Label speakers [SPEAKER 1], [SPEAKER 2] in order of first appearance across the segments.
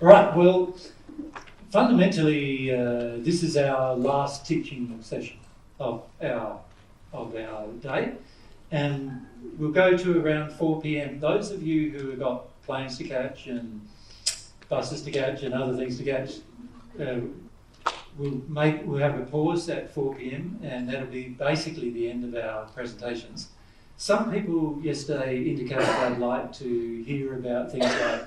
[SPEAKER 1] Right, well, fundamentally, this is our last teaching session of our day, and we'll go to around 4 p.m. Those of you who have got planes to catch and buses to catch and other things to catch, we'll have a pause at 4 p.m. and that'll be basically the end of our presentations. Some people yesterday indicated they'd like to hear about things like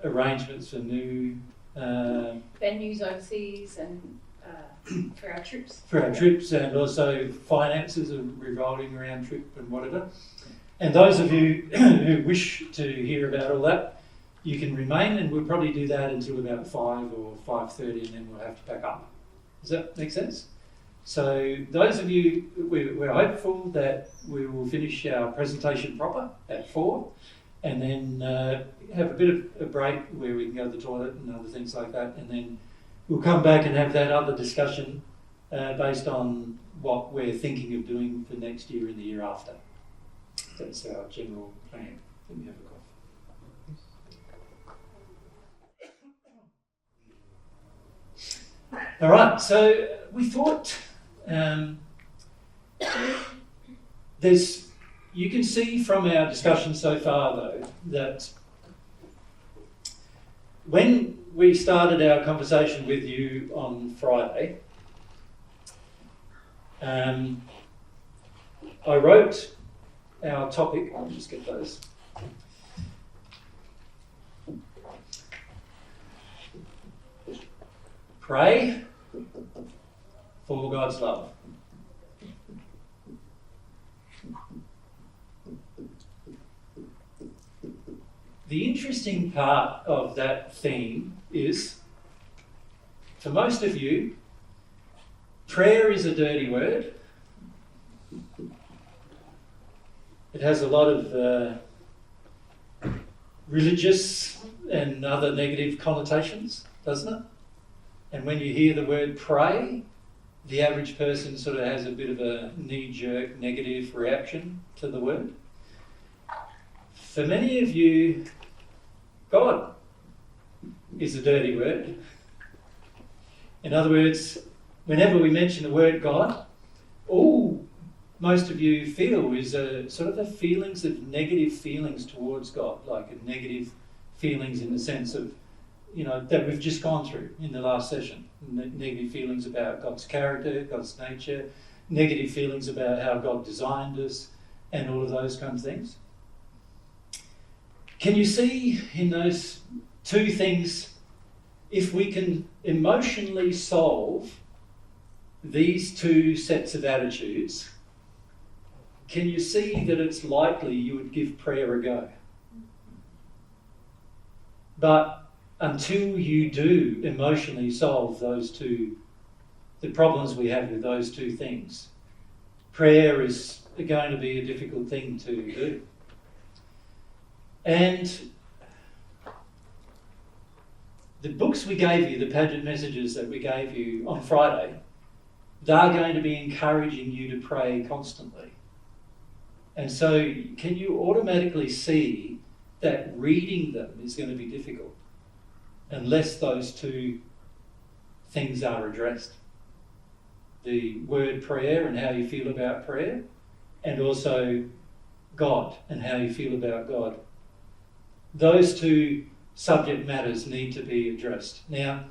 [SPEAKER 1] arrangements for new
[SPEAKER 2] venues overseas and for our trips.
[SPEAKER 1] For our trips, and also finances and revolving around trip and whatever. And those of you who wish to hear about all that, you can remain, and we'll probably do that until about 5 or 5:30, and then we'll have to pack up. Does that make sense? So those of you, we're hopeful that we will finish our presentation proper at 4, and then have a bit of a break where we can go to the toilet and other things like that, and then we'll come back and have that other discussion based on what we're thinking of doing for next year and the year after. That's our general plan. Let me have a cough. All right, so we thought you can see from our discussion so far, though, that when we started our conversation with you on Friday, I wrote our topic. I'll just get those. Pray for God's love. The interesting part of that theme is, for most of you, prayer is a dirty word. It has a lot of religious and other negative connotations, doesn't it? And when you hear the word pray, the average person sort of has a bit of a knee-jerk negative reaction to the word. For many of you, God is a dirty word. In other words, whenever we mention the word God, all most of you feel is a sort of a feelings of negative feelings towards God, like a negative feelings in the sense of, that we've just gone through in the last session. Negative feelings about God's character, God's nature, negative feelings about how God designed us, and all of those kinds of things. Can you see in those two things, if we can emotionally solve these two sets of attitudes, can you see that it's likely you would give prayer a go? But until you do emotionally solve the problems we have with those two things, prayer is going to be a difficult thing to do. And the books we gave you, the Paget messages that we gave you on Friday, they're going to be encouraging you to pray constantly. And so can you automatically see that reading them is going to be difficult unless those two things are addressed? The word prayer and how you feel about prayer, and also God and how you feel about God. Those two subject matters need to be addressed. Now,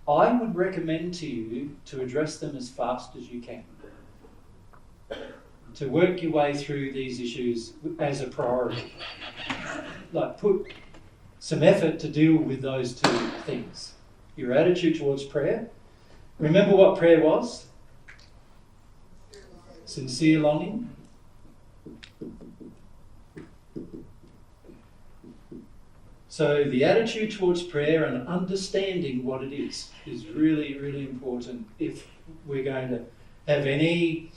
[SPEAKER 1] I would recommend to you to address them as fast as you can. To work your way through these issues as a priority. Like, put some effort to deal with those two things. Your attitude towards prayer. Remember what prayer was? Sincere longing. So the attitude towards prayer and understanding what it is really, really important if we're going to have any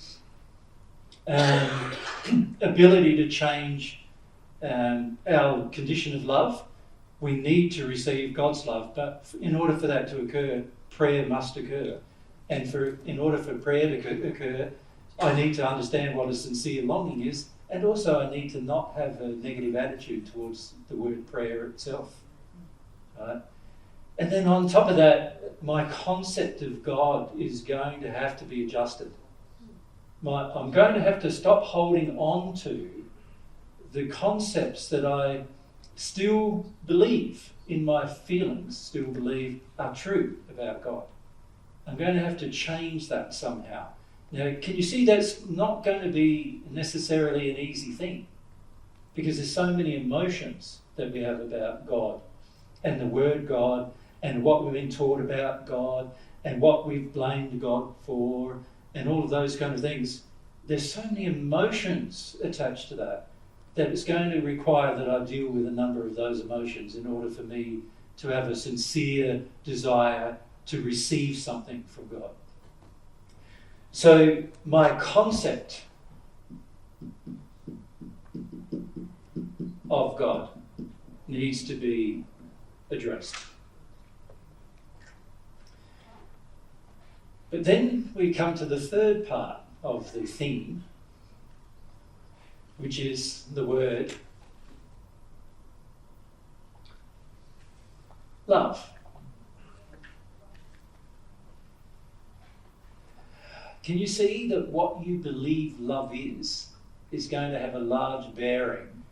[SPEAKER 1] ability to change our condition of love. We need to receive God's love, but in order for that to occur, prayer must occur. And in order for prayer to occur, I need to understand what a sincere longing is, and also I need to not have a negative attitude towards the word prayer itself. Right? And then on top of that, my concept of God is going to have to be adjusted. I'm going to have to stop holding on to the concepts that I still believe in my feelings, still believe are true about God. I'm going to have to change that somehow. Now, can you see that's not going to be necessarily an easy thing? Because there's so many emotions that we have about God and the word God and what we've been taught about God and what we've blamed God for and all of those kind of things. There's so many emotions attached to that it's going to require that I deal with a number of those emotions in order for me to have a sincere desire to receive something from God. So my concept of God needs to be addressed. But then we come to the third part of the theme, which is the word love. Can you see that what you believe love is going to have a large bearing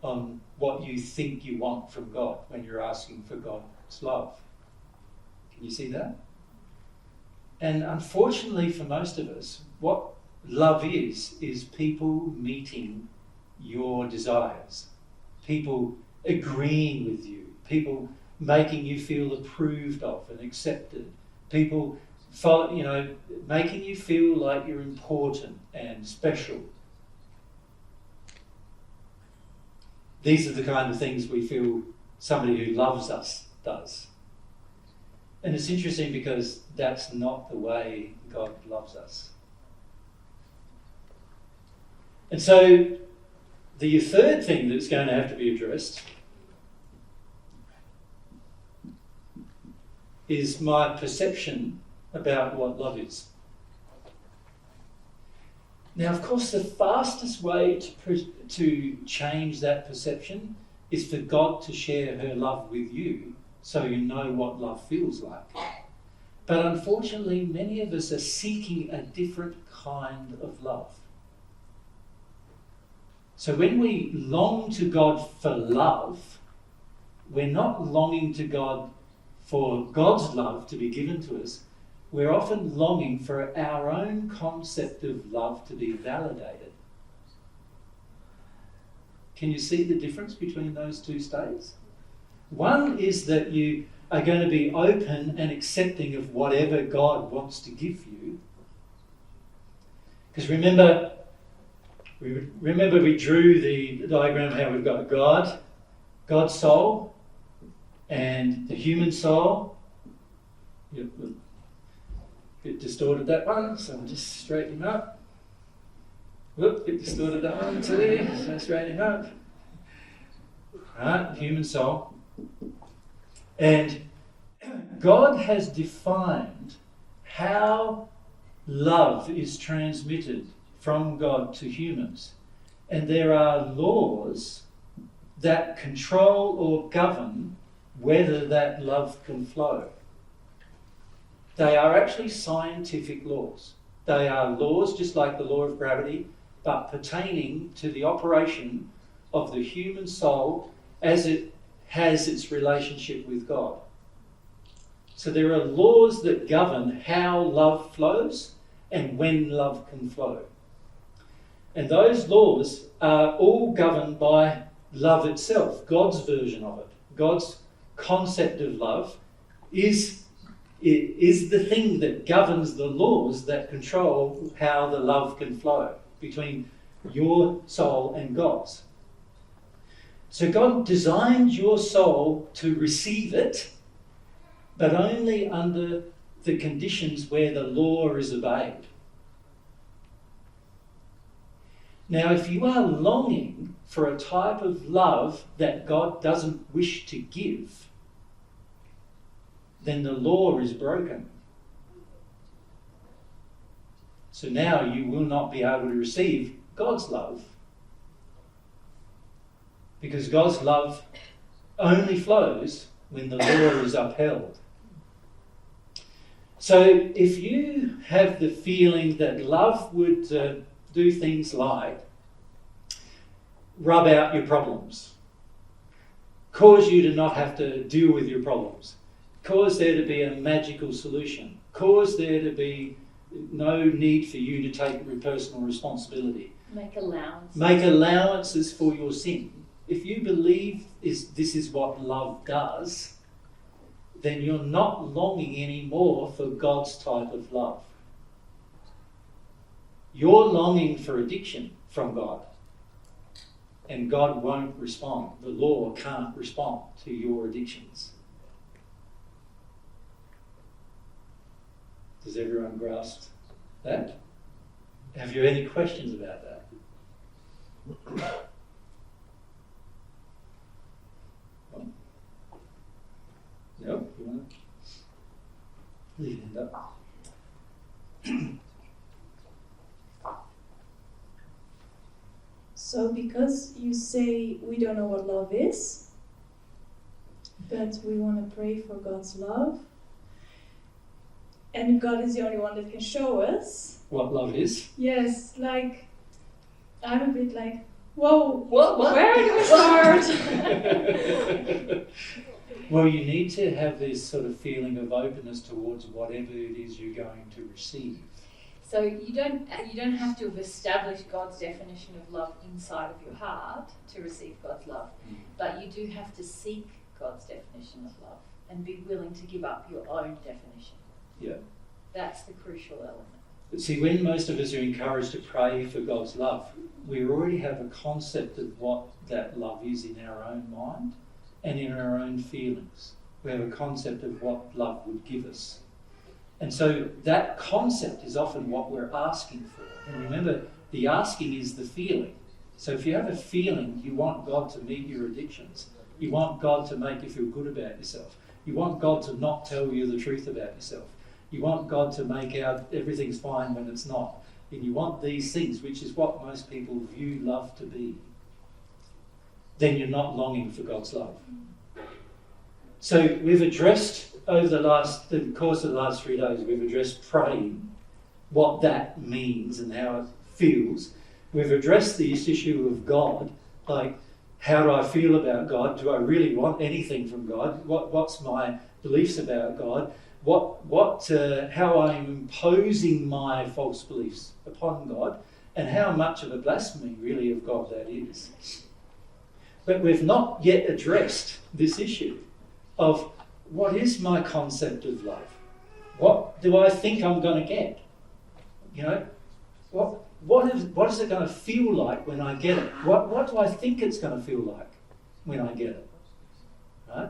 [SPEAKER 1] on what you think you want from God when you're asking for God's love? Can you see that? And unfortunately for most of us, what love is people meeting your desires, people agreeing with you, people making you feel approved of and accepted, people making you feel like you're important and special. These are the kind of things we feel somebody who loves us does. And it's interesting because that's not the way God loves us. And so the third thing that's going to have to be addressed is my perception about what love is. Now, of course, the fastest way to change that perception is for God to share her love with you so you know what love feels like. But unfortunately, many of us are seeking a different kind of love. So when we long to God for love, we're not longing to God for God's love to be given to us. We're often longing for our own concept of love to be validated. Can you see the difference between those two states? One is that you are going to be open and accepting of whatever God wants to give you. Because remember we drew the diagram how we've got God's soul, and the human soul. Yep, a bit distorted that one, so I'll just straighten him up. Bit distorted that one too, so straighten him up. Right, human soul. And God has defined how love is transmitted from God to humans. And there are laws that control or govern whether that love can flow. They are actually scientific laws. They are laws just like the law of gravity, but pertaining to the operation of the human soul as it has its relationship with God. So there are laws that govern how love flows and when love can flow. And those laws are all governed by love itself, God's version of it. God's concept of love is the thing that governs the laws that control how the love can flow between your soul and God's. So God designed your soul to receive it, but only under the conditions where the law is obeyed. Now, if you are longing for a type of love that God doesn't wish to give, then the law is broken. So now you will not be able to receive God's love, because God's love only flows when the law is upheld. So if you have the feeling that love would do things like rub out your problems, cause you to not have to deal with your problems, cause there to be a magical solution, cause there to be no need for you to take personal responsibility. Make allowances for your sin. If you believe this is what love does, then you're not longing anymore for God's type of love. You're longing for addiction from God. And God won't respond. The law can't respond to your addictions. Does everyone grasp that? Have you any questions about that? No? You want to leave your hand up?
[SPEAKER 3] So because you say we don't know what love is, but we want to pray for God's love, and God is the only one that can show us
[SPEAKER 1] what love is?
[SPEAKER 3] Yes, like, I'm a bit like, whoa,
[SPEAKER 2] what?
[SPEAKER 3] Where do we start?
[SPEAKER 1] Well, you need to have this sort of feeling of openness towards whatever it is you're going to receive.
[SPEAKER 2] So you don't have to have established God's definition of love inside of your heart to receive God's love, but you do have to seek God's definition of love and be willing to give up your own definition.
[SPEAKER 1] Yeah.
[SPEAKER 2] That's the crucial element.
[SPEAKER 1] But see, when most of us are encouraged to pray for God's love, we already have a concept of what that love is in our own mind and in our own feelings. We have a concept of what love would give us. And so that concept is often what we're asking for. And remember, the asking is the feeling. So if you have a feeling you want God to meet your addictions, you want God to make you feel good about yourself, you want God to not tell you the truth about yourself, you want God to make out everything's fine when it's not, and you want these things, which is what most people view love to be, then you're not longing for God's love. So we've addressed over the course of the last 3 days, we've addressed praying, what that means and how it feels. We've addressed this issue of God, like, how do I feel about God? Do I really want anything from God? What's my beliefs about God? How I'm imposing my false beliefs upon God, and how much of a blasphemy really of God that is. But we've not yet addressed this issue of what is my concept of love? What do I think I'm going to get? You know, what is it going to feel like when I get it? What do I think it's going to feel like when I get it? Right?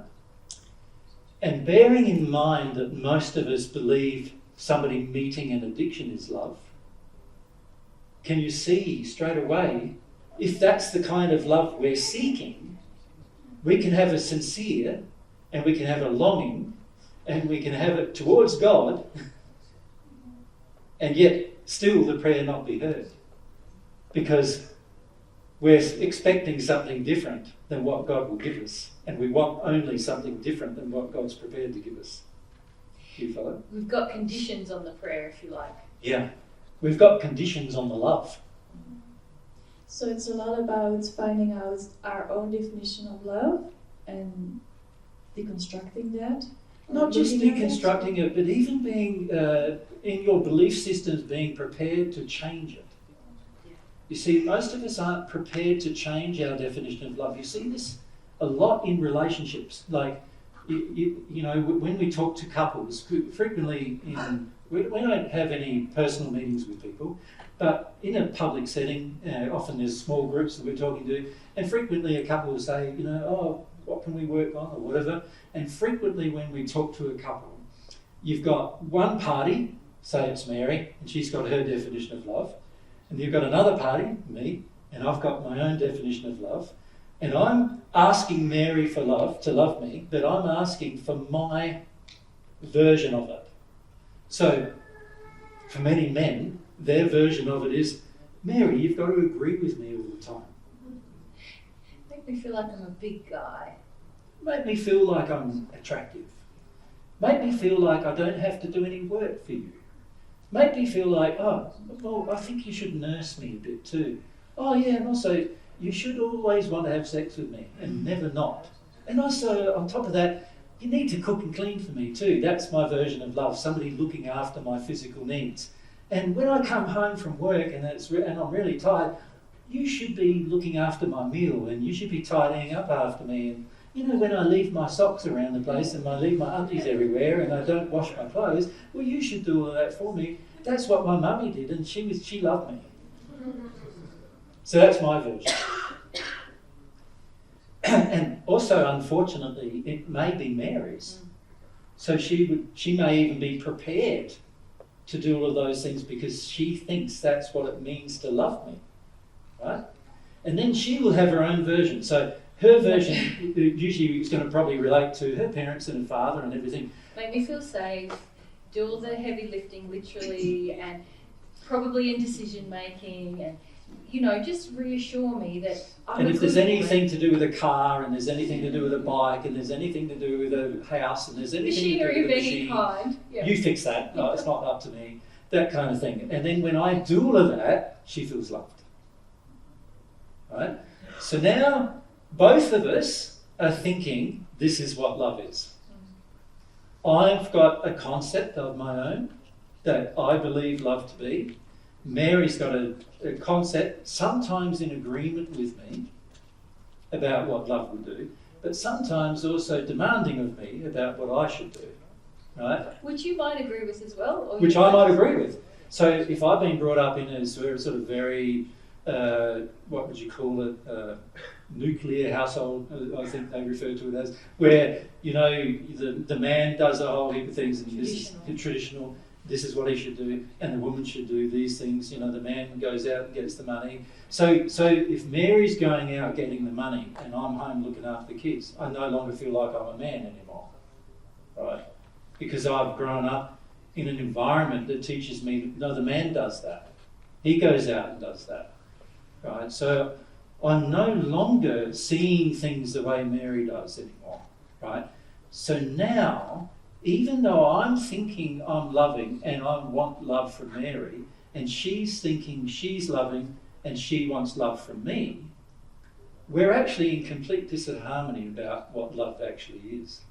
[SPEAKER 1] And bearing in mind that most of us believe somebody meeting an addiction is love, can you see straight away, if that's the kind of love we're seeking, we can have a sincere and we can have a longing and we can have it towards God, and yet still the prayer not be heard, because we're expecting something different than what God will give us, and we want only something different than what God's prepared to give us. Do you follow?
[SPEAKER 2] We've got conditions on the prayer, if you like.
[SPEAKER 1] Yeah. We've got conditions on the love.
[SPEAKER 3] So it's a lot about finding out our own definition of love and deconstructing that.
[SPEAKER 1] Not just
[SPEAKER 3] looking at
[SPEAKER 1] deconstructing it, but even being, in your belief systems, being prepared to change it. You see, most of us aren't prepared to change our definition of love. You see this a lot in relationships. Like, you know, when we talk to couples, frequently we don't have any personal meetings with people, but in a public setting, often there's small groups that we're talking to, and frequently a couple will say, you know, oh, what can we work on or whatever. And frequently when we talk to a couple, you've got one party, say it's Mary, and she's got her definition of love, and you've got another party, me, and I've got my own definition of love, and I'm asking Mary for love, to love me, but I'm asking for my version of it. So for many men, their version of it is, Mary, you've got to agree with me all the time.
[SPEAKER 2] Make me feel like I'm a big guy.
[SPEAKER 1] Make me feel like I'm attractive. Make me feel like I don't have to do any work for you. Make me feel like, oh, well, I think you should nurse me a bit too. Oh yeah, and also you should always want to have sex with me and never not. And also on top of that, you need to cook and clean for me too. That's my version of love, somebody looking after my physical needs. And when I come home from work and I'm really tired, you should be looking after my meal and you should be tidying up after me. And you know, when I leave my socks around the place and I leave my undies everywhere and I don't wash my clothes, well, you should do all that for me. That's what my mummy did, and she loved me. So that's my version. And also, unfortunately, it may be Mary's. So she may even be prepared to do all of those things because she thinks that's what it means to love me, right? And then she will have her own version. So her version usually is going to probably relate to her parents and her father and everything.
[SPEAKER 2] Make me feel safe, do all the heavy lifting literally, and probably in decision making, and you know, just reassure me that I'm
[SPEAKER 1] and if there's anything to do with a car, and there's anything to do with a bike, and there's anything to do with a house, and there's anything to do with a machine,
[SPEAKER 2] kind. Yeah.
[SPEAKER 1] You fix that. No, it's not up to me. That kind of thing. And then when I do all of that, she feels loved. Right? So now both of us are thinking this is what love is. I've got a concept of my own that I believe love to be. Mary's got a concept, sometimes in agreement with me, about what love would do, but sometimes also demanding of me about what I should do. Right?
[SPEAKER 2] Which you might agree with as well. Or
[SPEAKER 1] Which I might agree with. So if I've been brought up in a sort of very, what would you call it, nuclear household, I think they refer to it as, where, you know, the man does a whole heap of things and this is traditional, this is what he should do, and the woman should do these things, you know, the man goes out and gets the money. So if Mary's going out getting the money and I'm home looking after the kids, I no longer feel like I'm a man anymore, right? Because I've grown up in an environment that teaches me, no, the man does that. He goes out and does that, right? So I'm no longer seeing things the way Mary does anymore, right? So now, even though I'm thinking I'm loving and I want love from Mary, and she's thinking she's loving and she wants love from me, we're actually in complete disharmony about what love actually is.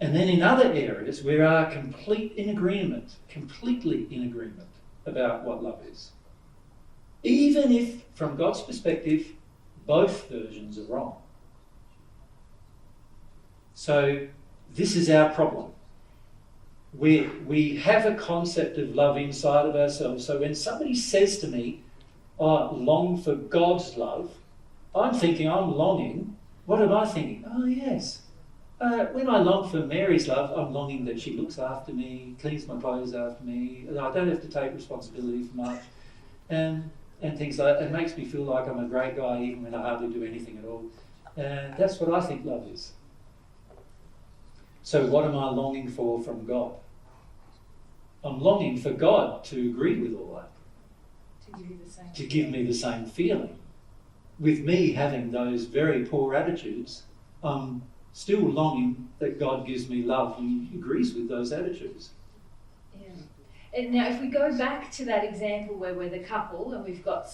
[SPEAKER 1] And then in other areas, we are completely in agreement about what love is. Even if, from God's perspective, both versions are wrong. So this is our problem. We have a concept of love inside of ourselves. So when somebody says to me, I long for God's love, I'm thinking I'm longing. What am I thinking? Oh, yes. When I long for Mary's love, I'm longing that she looks after me, cleans my clothes after me, and I don't have to take responsibility for much, and things like that. It makes me feel like I'm a great guy even when I hardly do anything at all. That's what I think love is. So what am I longing for from God? I'm longing for God to agree with all that. To give me the same feeling. With me having those very poor attitudes, I'm still longing that God gives me love and agrees with those attitudes.
[SPEAKER 2] Yeah. And now if we go back to that example where we're the couple and we've got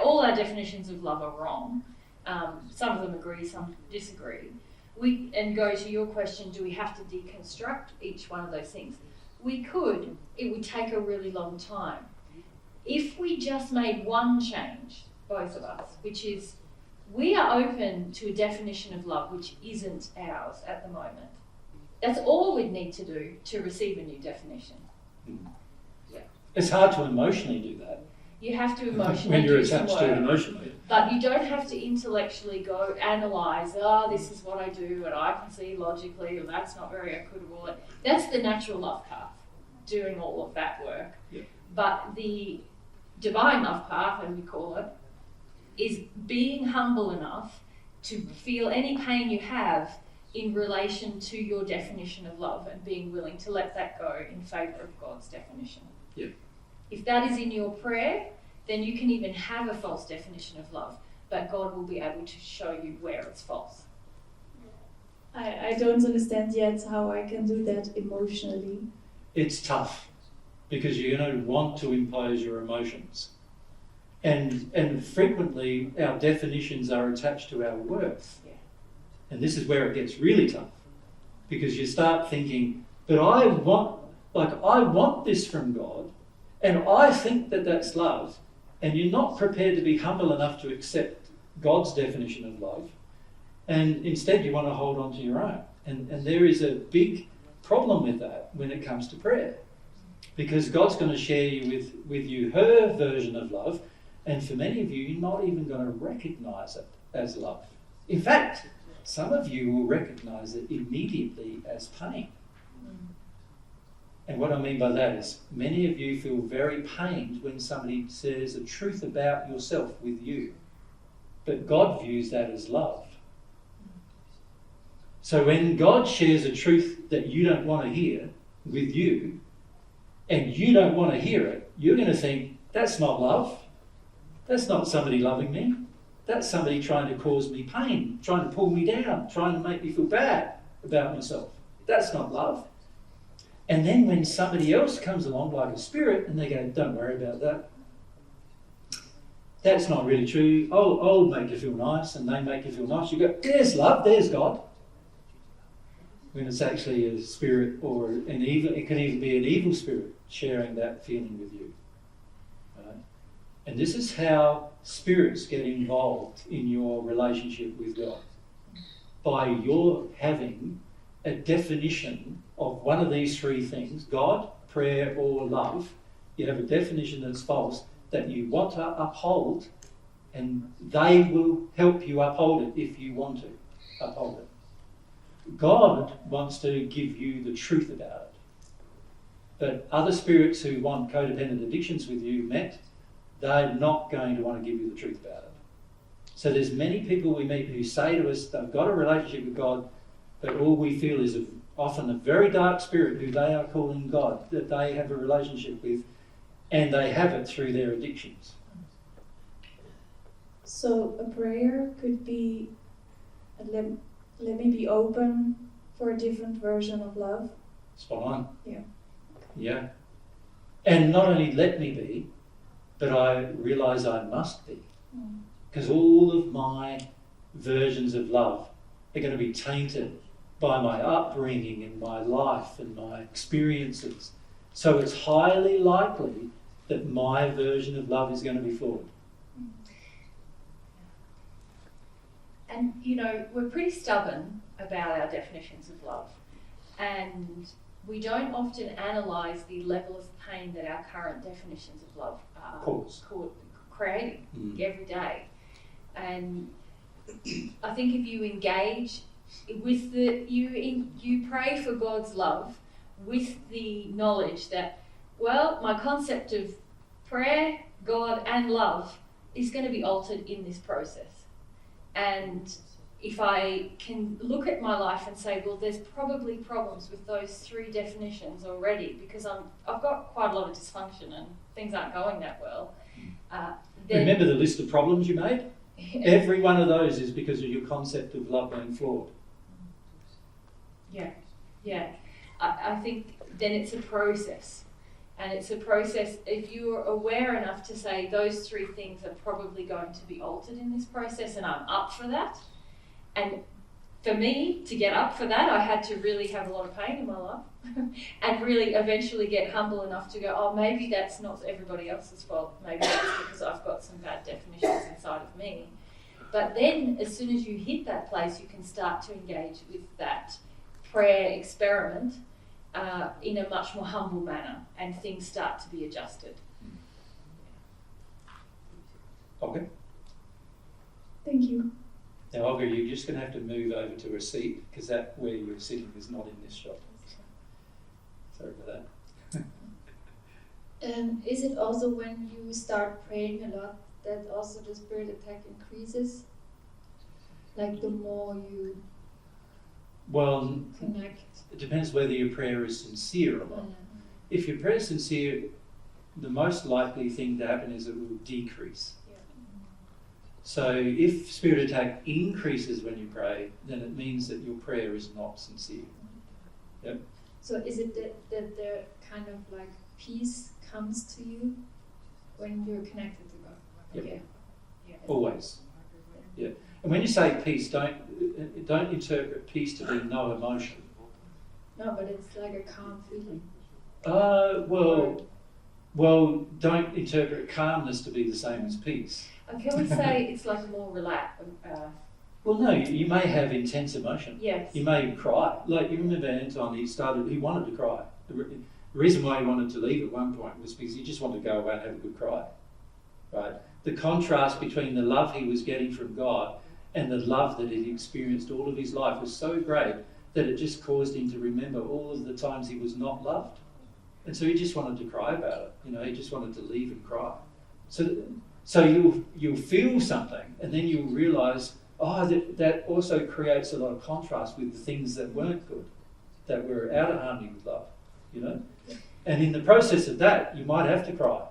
[SPEAKER 2] all our definitions of love are wrong, some of them agree, some disagree, and go to your question, do we have to deconstruct each one of those things? We could. It would take a really long time. If we just made one change, both of us, which is we are open to a definition of love which isn't ours at the moment. That's all we'd need to do to receive a new definition. Yeah.
[SPEAKER 1] It's hard to emotionally do that.
[SPEAKER 2] You have to emotionally
[SPEAKER 1] when you're
[SPEAKER 2] do some
[SPEAKER 1] attached
[SPEAKER 2] work,
[SPEAKER 1] to it emotionally.
[SPEAKER 2] But you don't have to intellectually go analyse, this is what I do, and I can see logically, or that's not very equitable. That's the natural love path, doing all of that work.
[SPEAKER 1] Yeah.
[SPEAKER 2] But the divine love path, as we call it, is being humble enough to feel any pain you have in relation to your definition of love and being willing to let that go in favour of God's definition.
[SPEAKER 1] Yeah.
[SPEAKER 2] If that is in your prayer, then you can even have a false definition of love. but God will be able to show you where it's false.
[SPEAKER 3] I don't understand yet how I can do that emotionally.
[SPEAKER 1] It's tough because you're going to want to impose your emotions. And frequently our definitions are attached to our worth.
[SPEAKER 2] Yeah.
[SPEAKER 1] And this is where it gets really tough, because you start thinking, but I want this from God, and I think that that's love, and you're not prepared to be humble enough to accept God's definition of love, and instead you want to hold on to your own. And there is a big problem with that when it comes to prayer, because God's going to share with you her version of love, and for many of you, you're not even going to recognise it as love. In fact, some of you will recognise it immediately as pain. And what I mean by that is many of you feel very pained when somebody says the truth about yourself with you. But God views that as love. So when God shares a truth that you don't want to hear with you, and you don't want to hear it, you're going to think, that's not love. That's not somebody loving me. That's somebody trying to cause me pain, trying to pull me down, trying to make me feel bad about myself. That's not love. And then when somebody else comes along like a spirit and they go, don't worry about that. That's not really true. I'll make you feel nice, and they make you feel nice. You go, there's love, there's God. When it's actually a spirit or an evil, it can even be an evil spirit sharing that feeling with you. Right? And this is how spirits get involved in your relationship with God. By your having a definition of one of these three things, God, prayer, or love, you have a definition that's false that you want to uphold, and they will help you uphold it if you want to uphold it. God wants to give you the truth about it. But other spirits who want codependent addictions with you met, they're not going to want to give you the truth about it. So there's many people we meet who say to us they've got a relationship with God, but all we feel is often a very dark spirit who they are calling God, that they have a relationship with, and they have it through their addictions.
[SPEAKER 3] So a prayer could be, let me be open for a different version of love.
[SPEAKER 1] Spot on.
[SPEAKER 3] Yeah.
[SPEAKER 1] Yeah. And not only let me be, but I realise I must be. Because all of my versions of love are going to be tainted by my upbringing and my life and my experiences. So it's highly likely that my version of love is going to be flawed.
[SPEAKER 2] And, you know, we're pretty stubborn about our definitions of love. And we don't often analyse the level of pain that our current definitions of love are creating every day. And I think if you engage with you pray for God's love with the knowledge that, well, my concept of prayer, God and love is going to be altered in this process. And if I can look at my life and say, well, there's probably problems with those three definitions already because I've got quite a lot of dysfunction and things aren't going that well.
[SPEAKER 1] Remember the list of problems you made? Every one of those is because of your concept of love being flawed.
[SPEAKER 2] Yeah. I think then it's a process. And it's a process, if you're aware enough to say those three things are probably going to be altered in this process and I'm up for that. And for me, to get up for that, I had to really have a lot of pain in my life and really eventually get humble enough to go, oh, maybe that's not everybody else's fault. Maybe that's because I've got some bad definitions inside of me. But then as soon as you hit that place, you can start to engage with that prayer experiment in a much more humble manner, and things start to be adjusted.
[SPEAKER 1] Okay.
[SPEAKER 3] Thank you.
[SPEAKER 1] Now, Olga, you're just going to have to move over to a seat because that where you're sitting is not in this shot. Sorry for that.
[SPEAKER 4] Is it also when you start praying a lot that also the spirit attack increases? Like the more you connect?
[SPEAKER 1] It depends whether your prayer is sincere or not. If your prayer is sincere, the most likely thing to happen is it will decrease. So if spirit attack increases when you pray, then it means that your prayer is not sincere. Yep.
[SPEAKER 4] So is it that the kind of like peace comes to you when you're connected to God?
[SPEAKER 1] Yep.
[SPEAKER 4] Yeah.
[SPEAKER 1] Always. Yeah. And when you say peace, don't interpret peace to be no emotion.
[SPEAKER 4] No, but it's like a calm feeling.
[SPEAKER 1] Well, don't interpret calmness to be the same as peace.
[SPEAKER 2] Can we say it's like more relaxed?
[SPEAKER 1] Well, no, you may have intense emotion.
[SPEAKER 2] Yes.
[SPEAKER 1] You may cry. Like, you remember Anton, he wanted to cry. The reason why he wanted to leave at one point was because he just wanted to go away and have a good cry. Right? The contrast between the love he was getting from God and the love that he'd experienced all of his life was so great that it just caused him to remember all of the times he was not loved. And so he just wanted to cry about it. You know, he just wanted to leave and cry. So you'll feel something, and then you'll realise, that also creates a lot of contrast with the things that weren't good, that were out of harmony with love, you know. And in the process of that, you might have to cry,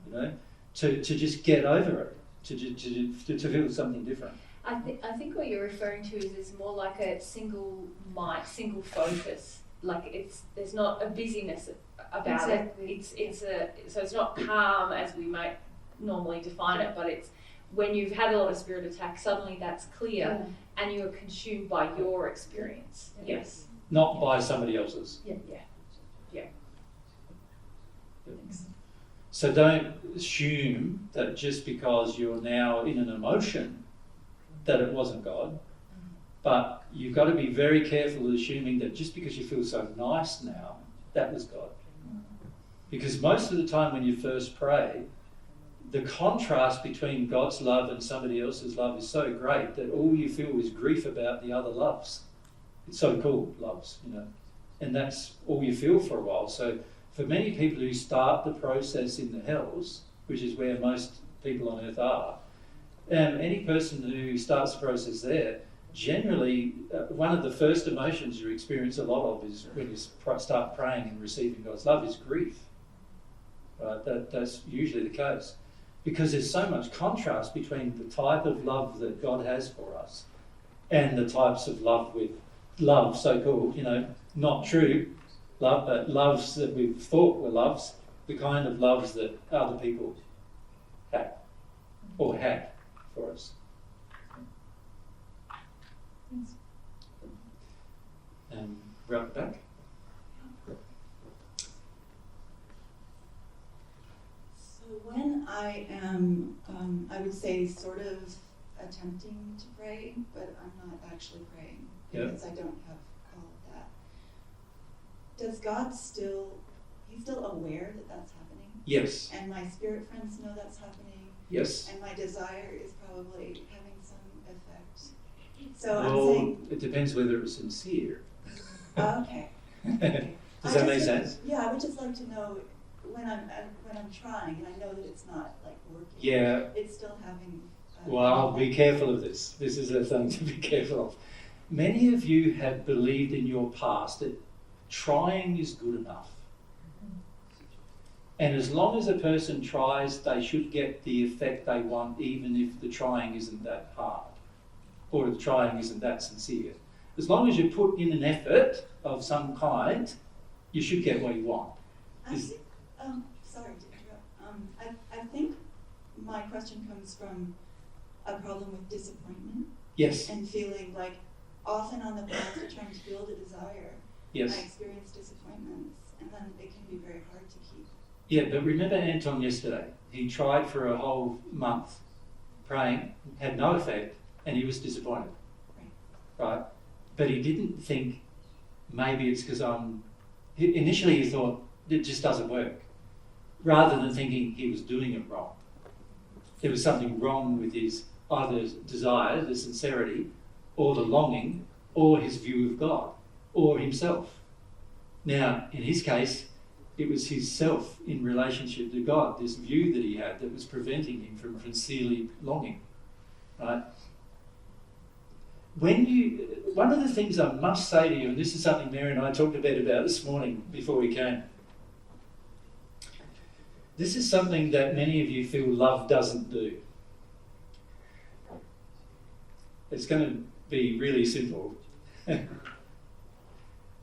[SPEAKER 1] you know, to just get over it, to feel something different.
[SPEAKER 2] I think what you're referring to is it's more like a single mind, single focus. Like there's not a busyness about it. It's not calm as we might normally define it, but it's when you've had a lot of spirit attack, suddenly that's clear and you're consumed by your experience. Yes.
[SPEAKER 1] Not by somebody else's.
[SPEAKER 2] Yeah.
[SPEAKER 1] So don't assume that just because you're now in an emotion that it wasn't God, but you've got to be very careful of assuming that just because you feel so nice now, that was God. Because most of the time when you first pray, the contrast between God's love and somebody else's love is so great that all you feel is grief about the other loves. It's so cool, loves, you know. And that's all you feel for a while. So for many people who start the process in the hells, which is where most people on earth are, any person who starts the process there, generally one of the first emotions you experience a lot of is when you start praying and receiving God's love is grief. Right? That's usually the case. Because there's so much contrast between the type of love that God has for us and the types of love so-called, you know, not true love, but loves that we've thought were loves, the kind of loves that other people have or had for us. Right at the back.
[SPEAKER 5] When I am, I would say, sort of attempting to pray, but I'm not actually praying because I don't have all of that. Does God he's still aware that that's happening?
[SPEAKER 1] Yes.
[SPEAKER 5] And my spirit friends know that's happening?
[SPEAKER 1] Yes.
[SPEAKER 5] And my desire is probably having some effect. So
[SPEAKER 1] well,
[SPEAKER 5] I'm saying...
[SPEAKER 1] it depends whether it's sincere.
[SPEAKER 5] Okay.
[SPEAKER 1] Does that make sense?
[SPEAKER 5] Yeah, I would just like to know when I'm trying, and I know that it's not like working.
[SPEAKER 1] Yeah.
[SPEAKER 5] It's still having.
[SPEAKER 1] Well, be careful of this. This is a thing to be careful of. Many of you have believed in your past that trying is good enough. And as long as a person tries, they should get the effect they want, even if the trying isn't that hard, or the trying isn't that sincere. As long as you put in an effort of some kind, you should get what you want.
[SPEAKER 5] Sorry to interrupt. I think my question comes from a problem with disappointment.
[SPEAKER 1] Yes.
[SPEAKER 5] And feeling like often on the path to trying to build a desire,
[SPEAKER 1] yes.
[SPEAKER 5] I experience disappointments, and then it can be very hard to keep.
[SPEAKER 1] Yeah, but remember Anton yesterday? He tried for a whole month praying, had no effect, and he was disappointed. Right? But he didn't think maybe it's because initially he thought it just doesn't work, rather than thinking he was doing it wrong. There was something wrong with his either desire, the sincerity, or the longing, or his view of God, or himself. Now, in his case, it was his self in relationship to God, this view that he had that was preventing him from sincerely longing. Right? One of the things I must say to you, and this is something Mary and I talked a bit about this morning before we came. This is something that many of you feel love doesn't do. It's going to be really simple.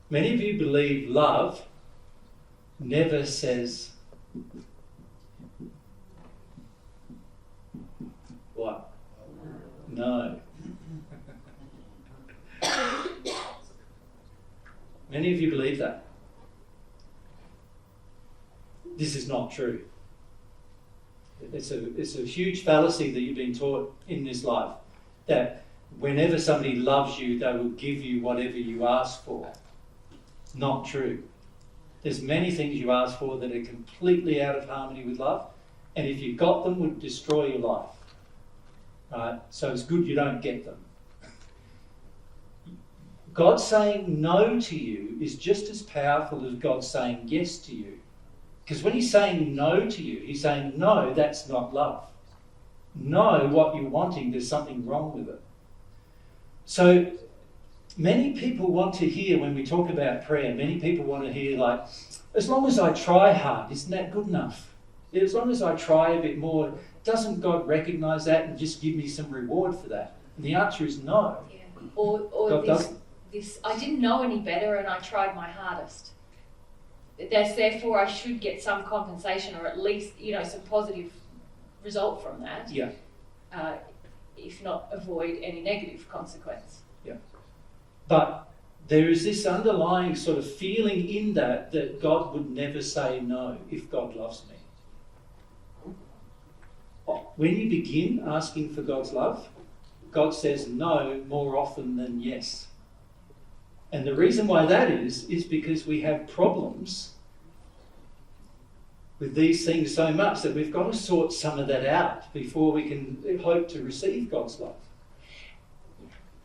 [SPEAKER 1] Many of you believe love never says what? No. Many of you believe that. This is not true. It's a huge fallacy that you've been taught in this life, that whenever somebody loves you, they will give you whatever you ask for. Not true. There's many things you ask for that are completely out of harmony with love, and if you got them, would destroy your life. Right? So it's good you don't get them. God saying no to you is just as powerful as God saying yes to you. Because when he's saying no to you, he's saying, no, that's not love. No, what you're wanting, there's something wrong with it. So many people want to hear, when we talk about prayer, many people want to hear like, as long as I try hard, isn't that good enough? As long as I try a bit more, doesn't God recognise that and just give me some reward for that? And the answer is no.
[SPEAKER 2] Yeah. Or
[SPEAKER 1] God doesn't.
[SPEAKER 2] this, I didn't know any better and I tried my hardest. Therefore, I should get some compensation, or at least, some positive result from that.
[SPEAKER 1] Yeah.
[SPEAKER 2] If not, avoid any negative consequence.
[SPEAKER 1] Yeah. But there is this underlying sort of feeling in that God would never say no if God loves me. When you begin asking for God's love, God says no more often than yes. And the reason why that is because we have problems with these things so much that we've got to sort some of that out before we can hope to receive God's love.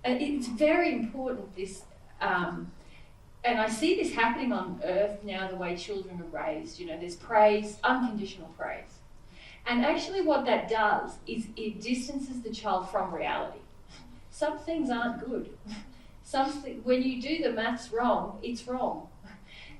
[SPEAKER 2] It's very important, this, and I see this happening on earth now, the way children are raised. There's praise, unconditional praise. And actually what that does is it distances the child from reality. Some things aren't good. When you do the maths wrong, it's wrong.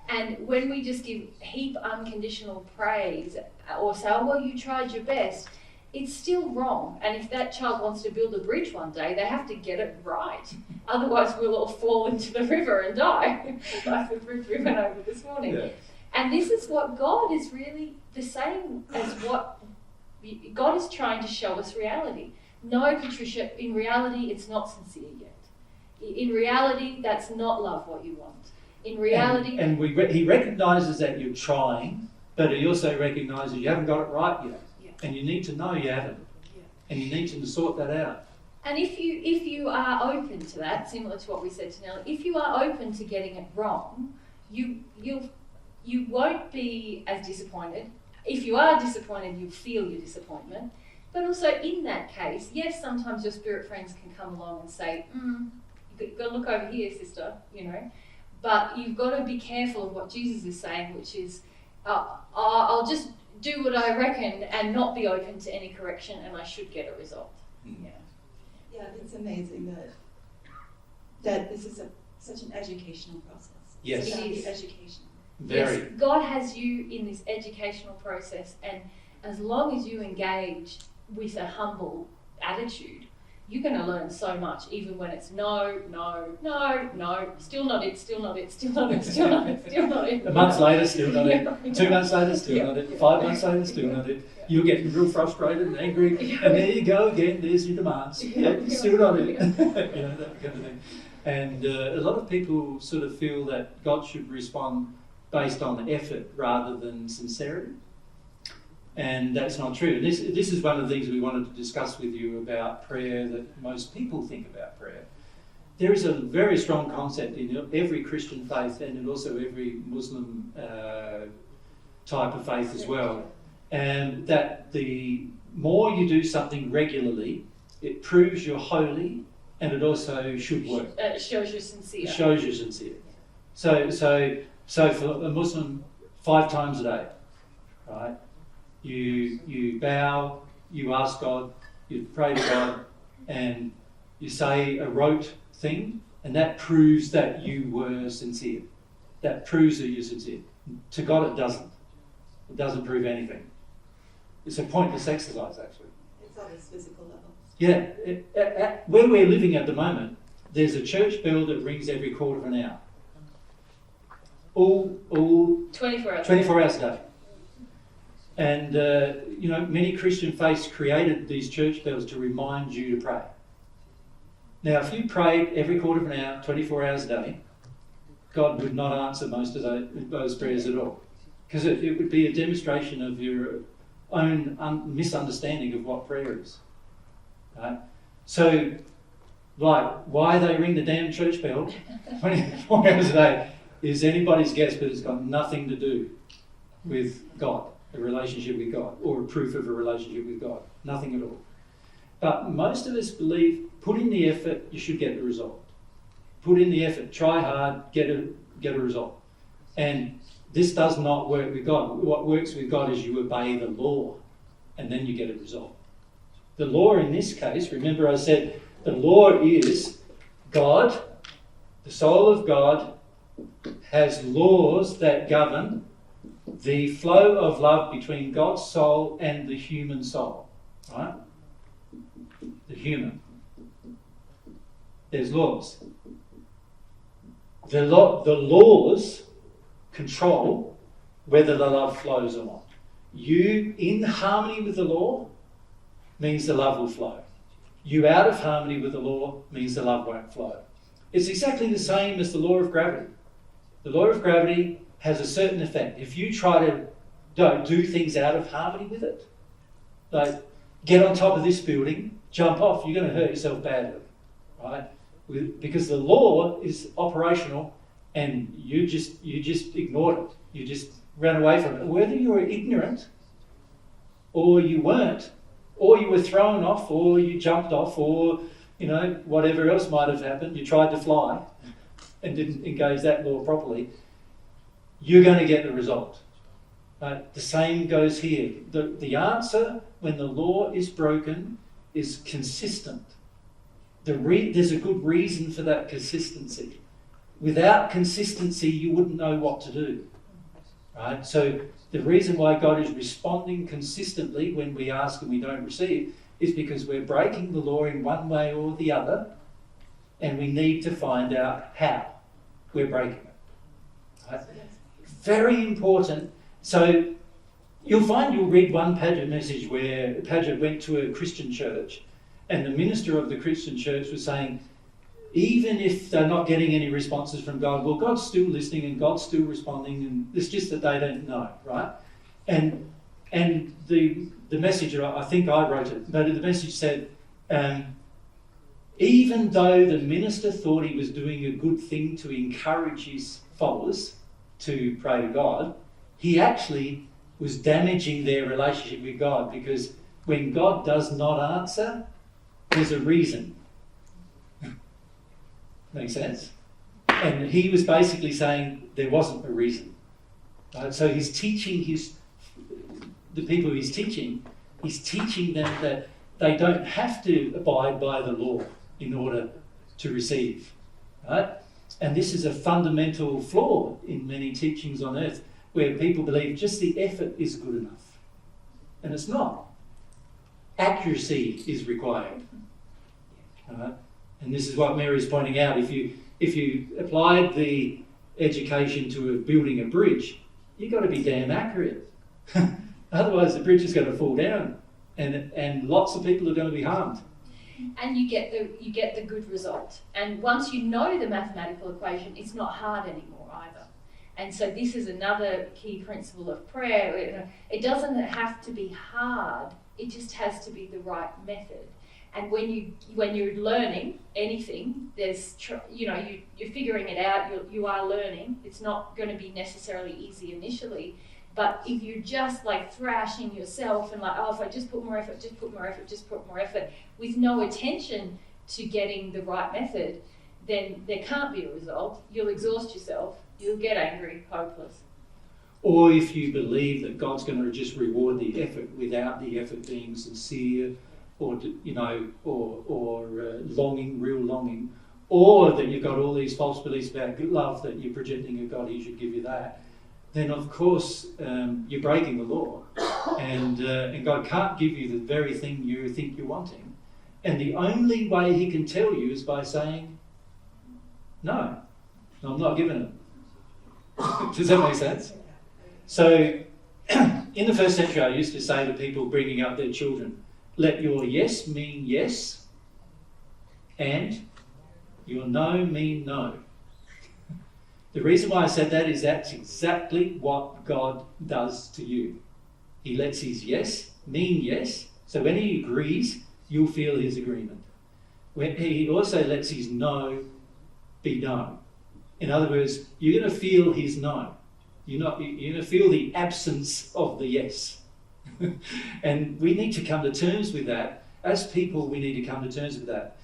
[SPEAKER 2] And when we just give heap unconditional praise or say, oh, well, you tried your best, it's still wrong. And if that child wants to build a bridge one day, they have to get it right. Otherwise, we'll all fall into the river and die, like the bridge we went over this morning. Yeah. And this is what God is really the same as what God is trying to show us reality. No, Patricia, in reality, it's not sincere yet. In reality, that's not love what you want. In reality...
[SPEAKER 1] And he recognises that you're trying, but he also recognises you haven't got it right yet. Yeah. And you need to know you haven't. Yeah. And you need to sort that out.
[SPEAKER 2] And if you are open to that, similar to what we said to Nellie, if you are open to getting it wrong, you won't be as disappointed. If you are disappointed, you'll feel your disappointment. But also in that case, yes, sometimes your spirit friends can come along and say, you've got to look over here, sister, But you've got to be careful of what Jesus is saying, which is, I'll just do what I reckon and not be open to any correction, and I should get a result.
[SPEAKER 1] Mm.
[SPEAKER 5] Yeah, it's amazing that this is such an educational process.
[SPEAKER 1] Yes.
[SPEAKER 2] It is.
[SPEAKER 5] Educational.
[SPEAKER 1] Very.
[SPEAKER 2] Yes, God has you in this educational process, and as long as you engage with a humble attitude, you're going to learn so much, even when it's no, still not it, still not it, still not it, still not it, still not it.
[SPEAKER 1] A month later, still not it. 2 months later, still not it. 5 months later, still not it. You're getting real frustrated and angry, and there you go again, there's your demands. Still not it. That kind of thing. And a lot of people sort of feel that God should respond based on effort rather than sincerity. And that's not true. This is one of the things we wanted to discuss with you about prayer that most people think about prayer. There is a very strong concept in every Christian faith and also every Muslim type of faith as well, and that the more you do something regularly, it proves you're holy, and it also should work.
[SPEAKER 2] It shows you're sincere.
[SPEAKER 1] It shows you're sincere. So for a Muslim, 5 times a day, right? You bow, you ask God, you pray to God, and you say a rote thing, and that proves that you were sincere. That proves that you're sincere. To God it doesn't. It doesn't prove anything. It's a pointless exercise, actually.
[SPEAKER 5] It's on this physical level.
[SPEAKER 1] Yeah, where we're living at the moment, there's a church bell that rings every quarter of an hour. All
[SPEAKER 2] 24 hours.
[SPEAKER 1] 24 hours a day. And, many Christian faiths created these church bells to remind you to pray. Now, if you prayed every quarter of an hour, 24 hours a day, God would not answer most of those prayers at all. Because it would be a demonstration of your own misunderstanding of what prayer is. Right? So, why they ring the damn church bell 24 hours a day is anybody's guess, but it's got nothing to do with God, a relationship with God, or a proof of a relationship with God. Nothing at all. But most of us believe, put in the effort, you should get the result. Put in the effort, try hard, get a result. And this does not work with God. What works with God is you obey the law, and then you get a result. The law in this case, remember I said, the law is God, the soul of God, has laws that govern the flow of love between God's soul and the human soul. Right? The human. There's laws. The laws control whether the love flows or not. You in harmony with the law means the love will flow. You out of harmony with the law means the love won't flow. It's exactly the same as the law of gravity. The law of gravity has a certain effect. If you try to do things out of harmony with it, like get on top of this building, jump off, you're going to hurt yourself badly, right? Because the law is operational and you just ignored it. You just ran away from it. Whether you were ignorant or you weren't, or you were thrown off, or you jumped off, or whatever else might have happened, you tried to fly and didn't engage that law properly, you're going to get the result. The same goes here. The answer when the law is broken is consistent. There's a good reason for that consistency. Without consistency, you wouldn't know what to do. Right? So the reason why God is responding consistently when we ask and we don't receive is because we're breaking the law in one way or the other, and we need to find out how we're breaking it. Right? Very important. So you'll read one Padgett message where Padgett went to a Christian church and the minister of the Christian church was saying, even if they're not getting any responses from God, well, God's still listening and God's still responding, and it's just that they don't know, right? And the message, I think I wrote it, but the message said, even though the minister thought he was doing a good thing to encourage his followers to pray to God, he actually was damaging their relationship with God, because when God does not answer, there's a reason. Makes sense? And he was basically saying there wasn't a reason. Right? So he's teaching the people he's teaching them that they don't have to abide by the law in order to receive. Right? And this is a fundamental flaw in many teachings on earth, where people believe just the effort is good enough. And it's not. Accuracy is required. Right? And this is what Mary's pointing out. If you applied the education to building a bridge, you've got to be damn accurate. Otherwise the bridge is going to fall down and lots of people are going to be harmed.
[SPEAKER 2] And you get the good result. And once you know the mathematical equation, it's not hard anymore either. And so this is another key principle of prayer. It doesn't have to be hard, it just has to be the right method. And when you're learning anything, there's you're figuring it out. You are learning. It's not going to be necessarily easy initially, but if you're just like thrashing yourself and like, oh, if I just put more effort, with no attention to getting the right method, then there can't be a result. You'll exhaust yourself. You'll get angry, hopeless.
[SPEAKER 1] Or if you believe that God's going to just reward the effort without the effort being sincere, or longing, real longing, or that you've got all these false beliefs about good love that you're projecting a God, he should give you that, then of course you're breaking the law, and God can't give you the very thing you think you're wanting And the only way he can tell you is by saying, no, I'm not giving it. Does that make sense? So, in the first century, I used to say to people bringing up their children, let your yes mean yes, and your no mean no. The reason why I said that is that's exactly what God does to you. He lets his yes mean yes, so when he agrees, you'll feel his agreement. When he also lets his no be no. In other words, you're going to feel his no. You're going to feel the absence of the yes. And we need to come to terms with that. As people, we need to come to terms with that.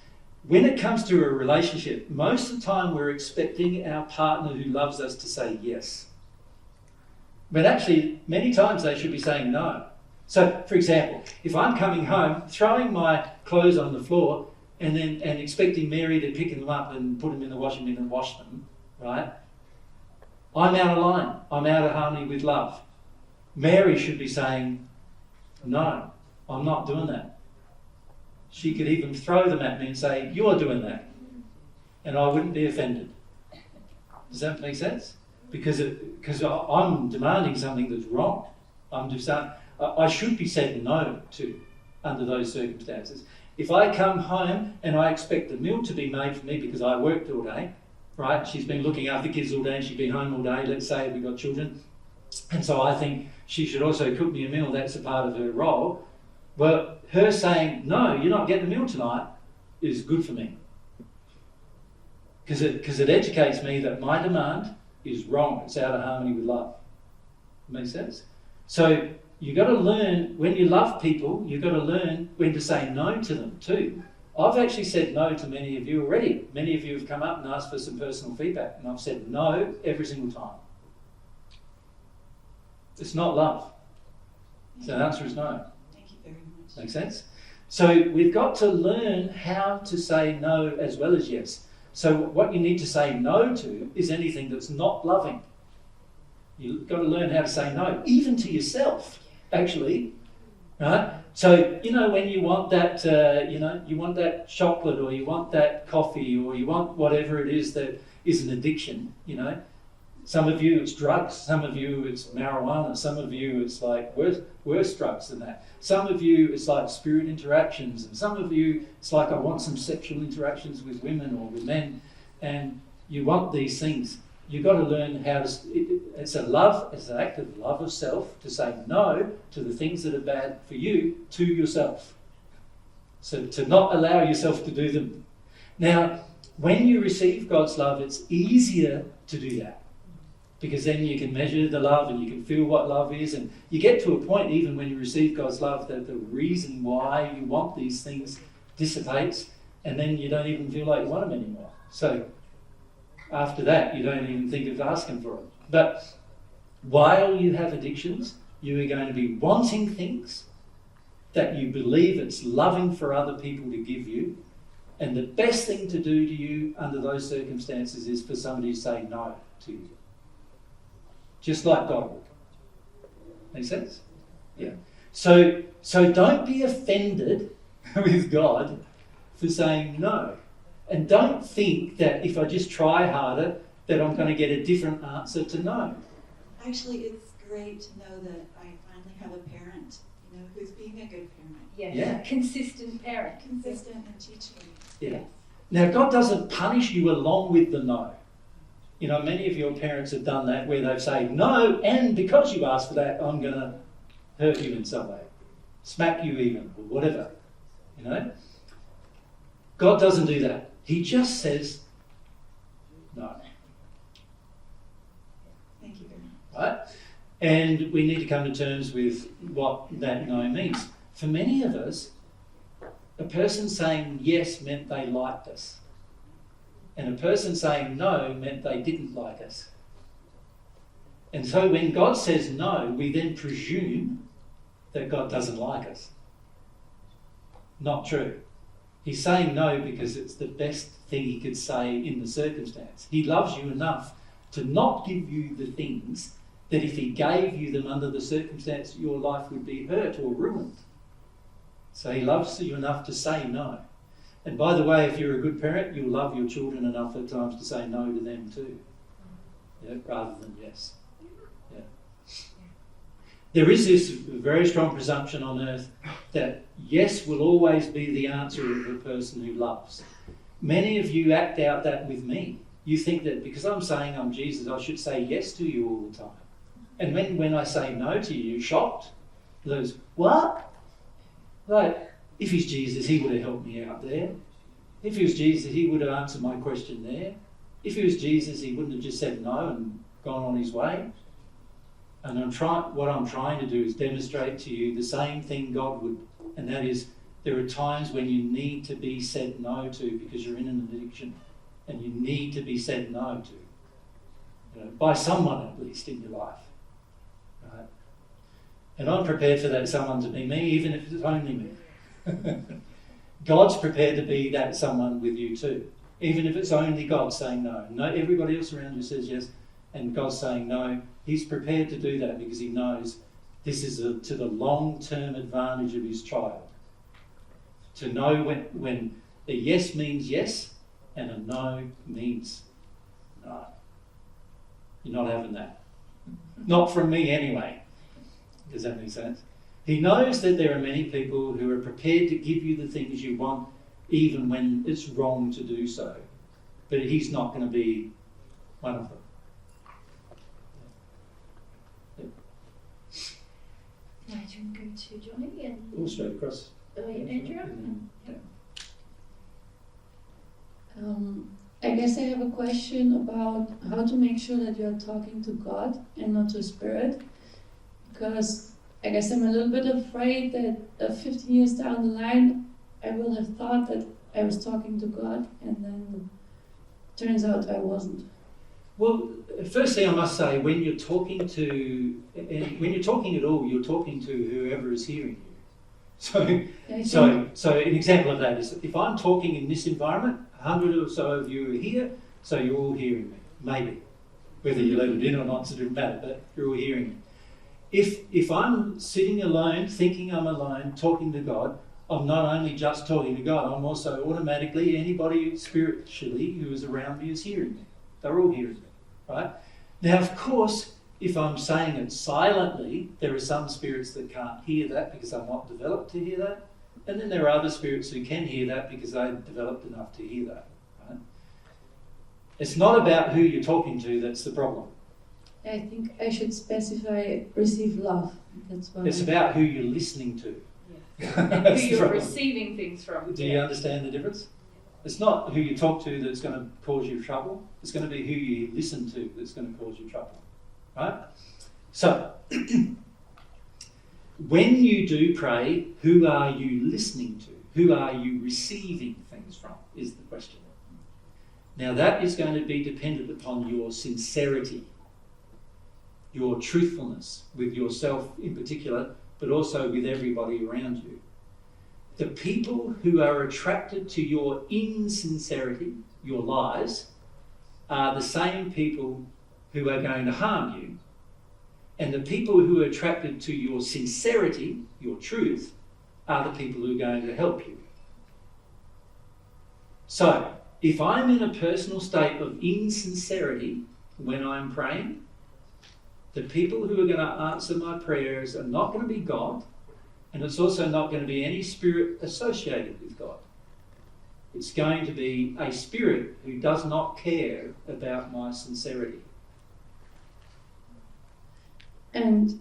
[SPEAKER 1] When it comes to a relationship, most of the time we're expecting our partner who loves us to say yes. But actually, many times they should be saying no. So, for example, if I'm coming home, throwing my clothes on the floor and expecting Mary to pick them up and put them in the washing machine and wash them, right? I'm out of line. I'm out of harmony with love. Mary should be saying, no, I'm not doing that. She could even throw them at me and say, you're doing that. And I wouldn't be offended. Does that make sense? Because I'm demanding something that's wrong. I should be said no to under those circumstances. If I come home and I expect the meal to be made for me because I worked all day, right? She's been looking after kids all day and she's been home all day, let's say we've got children. And so I think she should also cook me a meal, that's a part of her role. Well, her saying, no, you're not getting a meal tonight, is good for me. Because it educates me that my demand is wrong. It's out of harmony with love. Makes sense? So you've got to learn, when you love people, you've got to learn when to say no to them too. I've actually said no to many of you already. Many of you have come up and asked for some personal feedback, and I've said no every single time. It's not love. So the answer is no.
[SPEAKER 5] Thank you very much.
[SPEAKER 1] Make sense? So we've got to learn how to say no as well as yes. So what you need to say no to is anything that's not loving. You've got to learn how to say no, even to yourself, actually. Right? So, when you want that, you want that chocolate, or you want that coffee, or you want whatever it is that is an addiction, Some of you it's drugs, some of you it's marijuana, some of you it's like worse drugs than that. Some of you it's like spirit interactions, and some of you it's like I want some sexual interactions with women or with men, and you want these things. You've got to learn how to, it's an act of love of self to say no to the things that are bad for you to yourself. So to not allow yourself to do them. Now, when you receive God's love, it's easier to do that. Because then you can measure the love and you can feel what love is. And you get to a point, even when you receive God's love, that the reason why you want these things dissipates, and then you don't even feel like you want them anymore. So after that, you don't even think of asking for it. But while you have addictions, you are going to be wanting things that you believe it's loving for other people to give you. And the best thing to do to you under those circumstances is for somebody to say no to you. Just like God would. Make sense? Yeah. So don't be offended with God for saying no. And don't think that if I just try harder that I'm going to get a different answer to no.
[SPEAKER 5] Actually, it's great to know that I finally have a parent, who's being a good parent.
[SPEAKER 2] Yeah. Consistent parent.
[SPEAKER 5] Consistent and teaching.
[SPEAKER 1] Yeah. Now, God doesn't punish you along with the no. Many of your parents have done that where they've said, no, and because you asked for that, I'm going to hurt you in some way. Smack you even, or whatever. God doesn't do that. He just says, no.
[SPEAKER 5] Thank you very much.
[SPEAKER 1] Right? And we need to come to terms with what that no means. For many of us, a person saying yes meant they liked us. And a person saying no meant they didn't like us. And so when God says no, we then presume that God doesn't like us. Not true. He's saying no because it's the best thing he could say in the circumstance. He loves you enough to not give you the things that if he gave you them under the circumstance, your life would be hurt or ruined. So he loves you enough to say no. And by the way, if you're a good parent, you'll love your children enough at times to say no to them too, rather than yes. Yeah. There is this very strong presumption on earth that yes will always be the answer of the person who loves. Many of you act out that with me. You think that because I'm saying I'm Jesus, I should say yes to you all the time. And when I say no to you, you're shocked. Those, what? Like, if he's Jesus, he would have helped me out there. If he was Jesus, he would have answered my question there. If he was Jesus, he wouldn't have just said no and gone on his way. And what I'm trying to do is demonstrate to you the same thing God would, and that is there are times when you need to be said no to because you're in an addiction, and you need to be said no to, by someone at least in your life. Right? And I'm prepared for that someone to be me, even if it's only me. God's prepared to be that someone with you too, even if it's only God saying no. No, everybody else around you says yes, and God's saying no. He's prepared to do that because he knows this is to the long-term advantage of his child. To know when a yes means yes and a no means no. You're not having that. Not from me anyway. Does that make sense? He knows that there are many people who are prepared to give you the things you want even when it's wrong to do so. But he's not going to be one of them.
[SPEAKER 4] I can go to Johnny and
[SPEAKER 1] All straight across.
[SPEAKER 4] Andrea.
[SPEAKER 1] Yeah.
[SPEAKER 3] I guess I have a question about how to make sure that you're talking to God and not to spirit, because I guess I'm a little bit afraid that 15 years down the line I will have thought that I was talking to God, and then turns out I wasn't.
[SPEAKER 1] Well, firstly, I must say, when you're talking at all, you're talking to whoever is hearing you. So an example of that is, if I'm talking in this environment, 100 or so of you are here, so you're all hearing me, maybe. Whether you let it in or not, it doesn't matter, but you're all hearing me. If I'm sitting alone, thinking I'm alone, talking to God, I'm not only just talking to God, I'm also automatically, anybody spiritually who is around me is hearing me. They're all hearing me, right? Now, of course, if I'm saying it silently, there are some spirits that can't hear that because I'm not developed to hear that. And then there are other spirits who can hear that because they've developed enough to hear that, right? It's not about who you're talking to that's the problem.
[SPEAKER 3] I think I should specify receive love. That's what
[SPEAKER 1] It's about who you're listening to.
[SPEAKER 2] Yeah. And who you're receiving things from.
[SPEAKER 1] Do you understand the difference? It's not who you talk to that's going to cause you trouble. It's going to be who you listen to that's going to cause you trouble. Right? So, when you do pray, who are you listening to? Who are you receiving things from, is the question. Now, that is going to be dependent upon your sincerity, your truthfulness with yourself in particular, but also with everybody around you. The people who are attracted to your insincerity, your lies, are the same people who are going to harm you. And the people who are attracted to your sincerity, your truth, are the people who are going to help you. So, if I'm in a personal state of insincerity when I'm praying, the people who are going to answer my prayers are not going to be God, and it's also not going to be any spirit associated with God. It's going to be a spirit who does not care about my sincerity.
[SPEAKER 3] And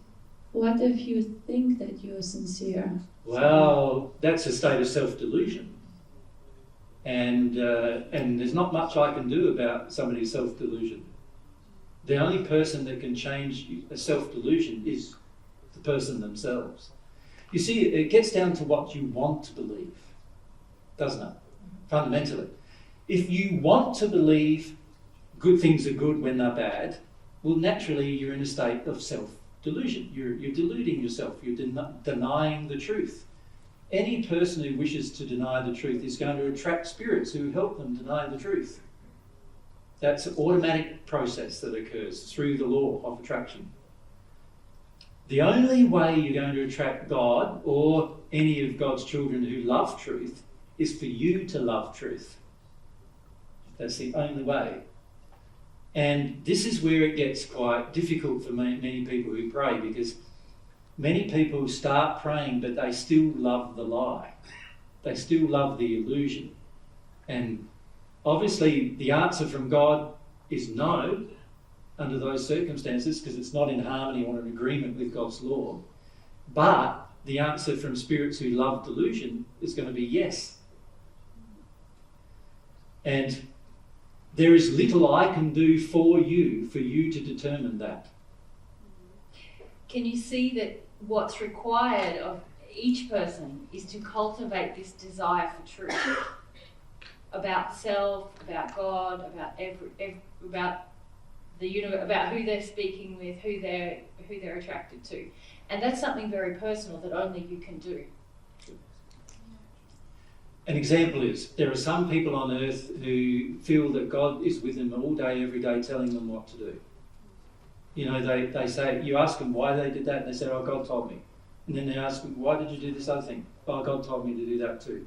[SPEAKER 3] what if you think that you're sincere?
[SPEAKER 1] Well, that's a state of self-delusion. And there's not much I can do about somebody's self-delusion. The only person that can change a self-delusion is the person themselves. You see, it gets down to what you want to believe, doesn't it? Fundamentally. If you want to believe good things are good when they're bad, well, naturally you're in a state of self-delusion. You're deluding yourself. You're denying the truth. Any person who wishes to deny the truth is going to attract spirits who help them deny the truth. That's an automatic process that occurs through the law of attraction. The only way you're going to attract God or any of God's children who love truth is for you to love truth. That's the only way. And this is where it gets quite difficult for many people who pray, because many people start praying but they still love the lie. They still love the illusion. And obviously the answer from God is no under those circumstances, because it's not in harmony or in agreement with God's law. But the answer from spirits who love delusion is going to be yes. And there is little I can do for you to determine that.
[SPEAKER 2] Can you see that what's required of each person is to cultivate this desire for truth about self, about God, about about the universe, about who they're speaking with, who they're attracted to, and that's something very personal that only you can do.
[SPEAKER 1] An example is, there are some people on earth who feel that God is with them all day, every day, telling them what to do. You know, they say, you ask them why they did that, and they say, oh, God told me. And then they ask them, why did you do this other thing? Oh, God told me to do that too.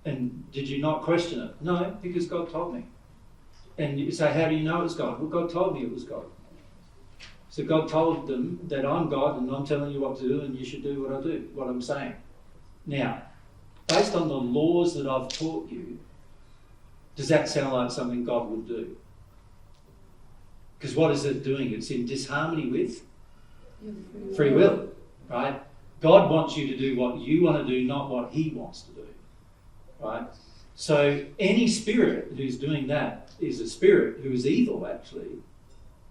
[SPEAKER 1] And did you not question it? No, because God told me. And you say, how do you know it's God? Well, God told me it was God. So God told them that I'm God and I'm telling you what to do and you should do what I do, what I'm saying. Now, based on the laws that I've taught you, does that sound like something God would do? Because what is it doing? It's in disharmony with free will, right? God wants you to do what you want to do, not what he wants to do, right? So any spirit who's doing that is a spirit who is evil, actually,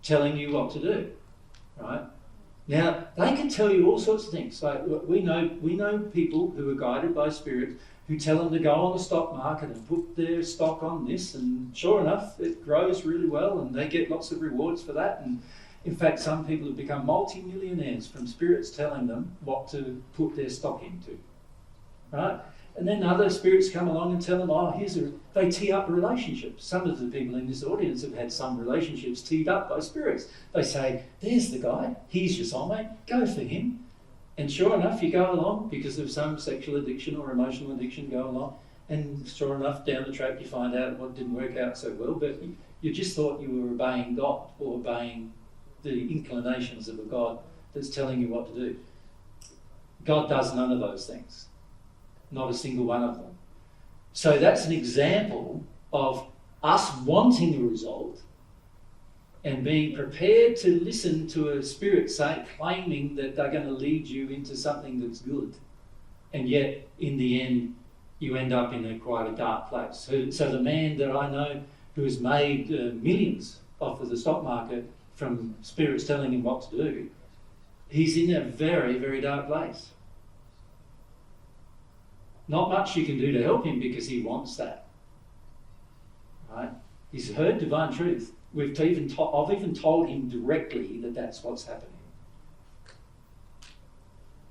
[SPEAKER 1] telling you what to do, right? Now, they can tell you all sorts of things. Like we know people who are guided by spirits who tell them to go on the stock market and put their stock on this, and sure enough, it grows really well and they get lots of rewards for that. And in fact, some people have become multi-millionaires from spirits telling them what to put their stock into, right? And then other spirits come along and tell them, oh, they tee up relationships. Some of the people in this audience have had some relationships teed up by spirits. They say, there's the guy, he's your soulmate, go for him. And sure enough, you go along because of some sexual addiction or emotional addiction, go along. And sure enough, down the track, you find out what didn't work out so well, but you just thought you were obeying God or obeying the inclinations of a God that's telling you what to do. God does none of those things. Not a single one of them. So that's an example of us wanting a result and being prepared to listen to a spirit claiming that they're going to lead you into something that's good. And yet, in the end, you end up in quite a dark place. So the man that I know who has made millions off of the stock market from spirits telling him what to do, he's in a very, very dark place. Not much you can do to help him because he wants that. Right? He's heard divine truth. I've even told him directly that that's what's happening.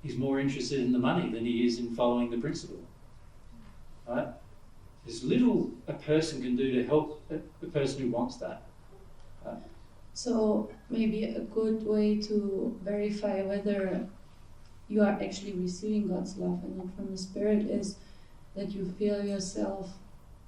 [SPEAKER 1] He's more interested in the money than he is in following the principle. Right? There's little a person can do to help a person who wants that. Right?
[SPEAKER 3] So maybe a good way to verify whether you are actually receiving God's love and not from the Spirit is that you feel yourself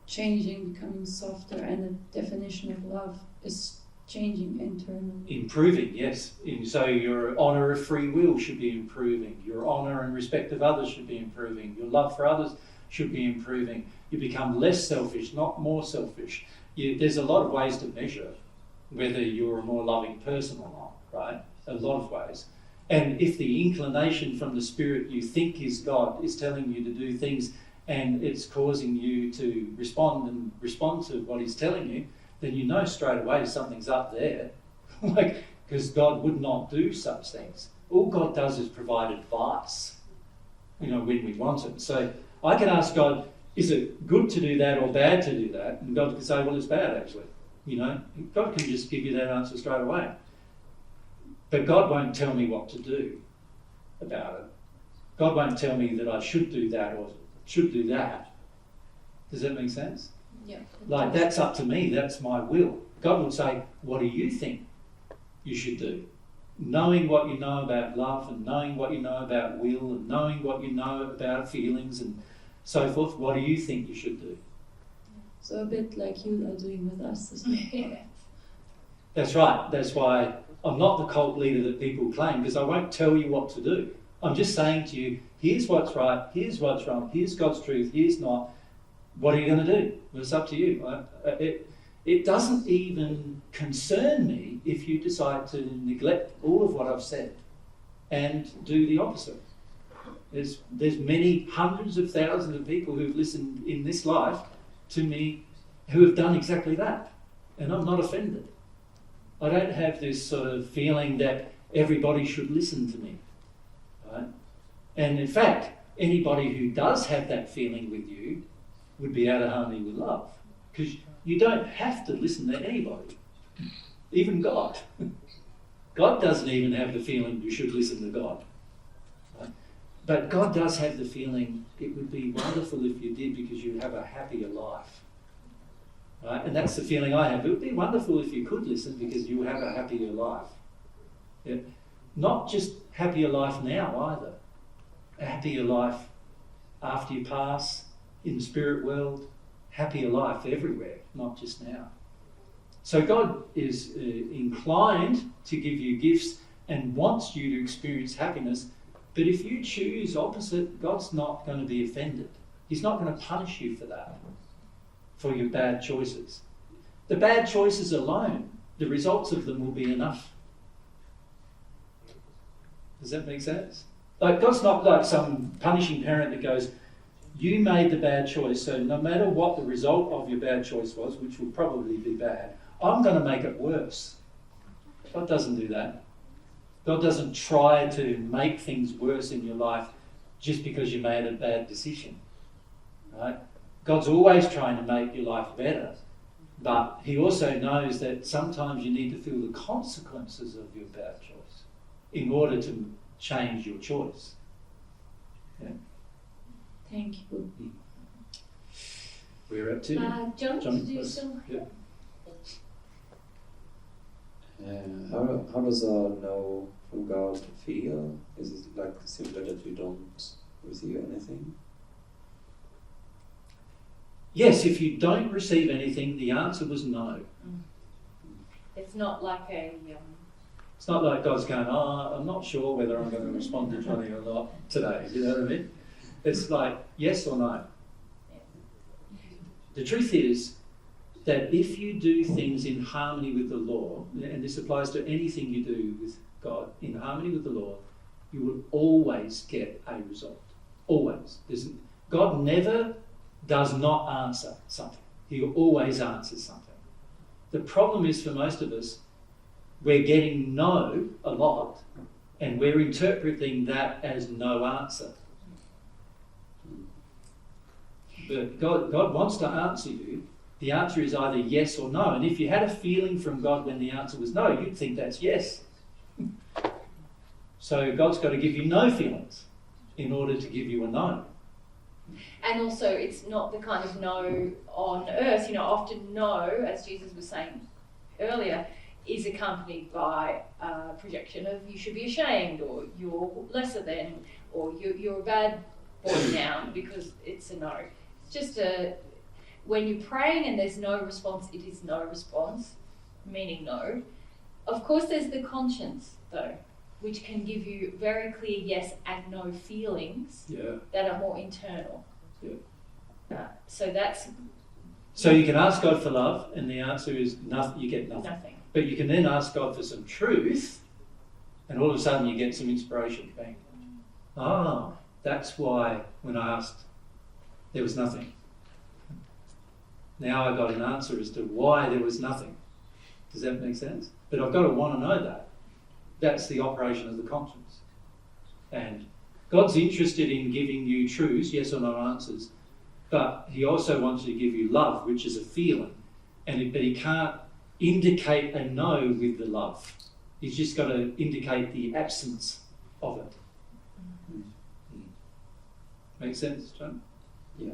[SPEAKER 3] changing, becoming softer, and the definition of love is changing internally.
[SPEAKER 1] Improving, yes. So your honour of free will should be improving. Your honour and respect of others should be improving. Your love for others should be improving. You become less selfish, not more selfish. There's a lot of ways to measure whether you're a more loving person or not, right? A lot of ways. And if the inclination from the spirit you think is God is telling you to do things and it's causing you to respond to what he's telling you, then you know straight away something's up there. Because God would not do such things. All God does is provide advice, when we want it. So I can ask God, is it good to do that or bad to do that? And God can say, well, it's bad actually. God can just give you that answer straight away. But God won't tell me what to do about it. God won't tell me that I should do that or should do that. Does that make sense?
[SPEAKER 3] Yeah.
[SPEAKER 1] Like, that's up to me. That's my will. God would say, what do you think you should do? Knowing what you know about love and knowing what you know about will and knowing what you know about feelings and so forth. What do you think you should do?
[SPEAKER 3] So a bit like you are doing with us as well.
[SPEAKER 2] Yeah.
[SPEAKER 1] That's right. That's why I'm not the cult leader that people claim, because I won't tell you what to do. I'm just saying to you, here's what's right, here's what's wrong, here's God's truth, here's not. What are you going to do? Well, it's up to you. It doesn't even concern me if you decide to neglect all of what I've said and do the opposite. There's many hundreds of thousands of people who've listened in this life to me who have done exactly that, and I'm not offended. I don't have this sort of feeling that everybody should listen to me, right? And in fact, anybody who does have that feeling with you would be out of harmony with love, because you don't have to listen to anybody, even God. God doesn't even have the feeling you should listen to God. Right? But God does have the feeling it would be wonderful if you did, because you'd have a happier life. Right? And that's the feeling I have. It would be wonderful if you could listen, because you have a happier life. Yeah. Not just happier life now either. A happier life after you pass, in the spirit world, happier life everywhere, not just now. So God is inclined to give you gifts and wants you to experience happiness, but if you choose opposite, God's not going to be offended. He's not going to punish you for that, for your bad choices. The bad choices alone, the results of them will be enough. Does that make sense? Like, God's not like some punishing parent that goes, you made the bad choice, so no matter what the result of your bad choice was, which will probably be bad, I'm going to make it worse. God doesn't do that. God doesn't try to make things worse in your life just because you made a bad decision. Right? God's always trying to make your life better, but he also knows that sometimes you need to feel the consequences of your bad choice in order to change your choice. Yeah.
[SPEAKER 3] Thank you.
[SPEAKER 1] We're up to
[SPEAKER 2] John,
[SPEAKER 1] John,
[SPEAKER 2] did you
[SPEAKER 1] please.
[SPEAKER 2] still?
[SPEAKER 1] Yeah.
[SPEAKER 6] How does a no from God feel? Is it like simply that you don't receive anything?
[SPEAKER 1] Yes, if you don't receive anything, the answer was no.
[SPEAKER 2] It's not like a.
[SPEAKER 1] It's not like God's going, I'm not sure whether I'm going to respond to Johnny or not today. You know what I mean? It's like yes or no. The truth is that if you do things in harmony with the law, and this applies to anything you do with God, in harmony with the law, you will always get a result. Always. God never does not answer something. He always answers something. The problem is, for most of us, we're getting no a lot, and we're interpreting that as no answer. But God wants to answer you. The answer is either yes or no. And if you had a feeling from God when the answer was no, you'd think that's yes. So God's got to give you no feelings in order to give you a no.
[SPEAKER 2] And also, it's not the kind of no on earth. You know, often no, as Jesus was saying earlier, is accompanied by a projection of you should be ashamed, or you're lesser than, or you're a bad boy now, because it's a no. It's just when you're praying and there's no response, it is no response, meaning no. Of course, there's the conscience, though, which can give you very clear yes and no feelings that are more internal.
[SPEAKER 1] Yeah.
[SPEAKER 2] So
[SPEAKER 1] you can ask God for love, and the answer is nothing. You get nothing. But you can then ask God for some truth, and all of a sudden you get some inspiration. Bang. Ah, that's why when I asked, there was nothing. Now I got an answer as to why there was nothing. Does that make sense? But I've got to want to know that. That's the operation of the conscience. And God's interested in giving you truths, yes or no answers, but he also wants to give you love, which is a feeling. But he can't indicate a no with the love. He's just got to indicate the absence of it. Make sense, John?
[SPEAKER 6] Yeah.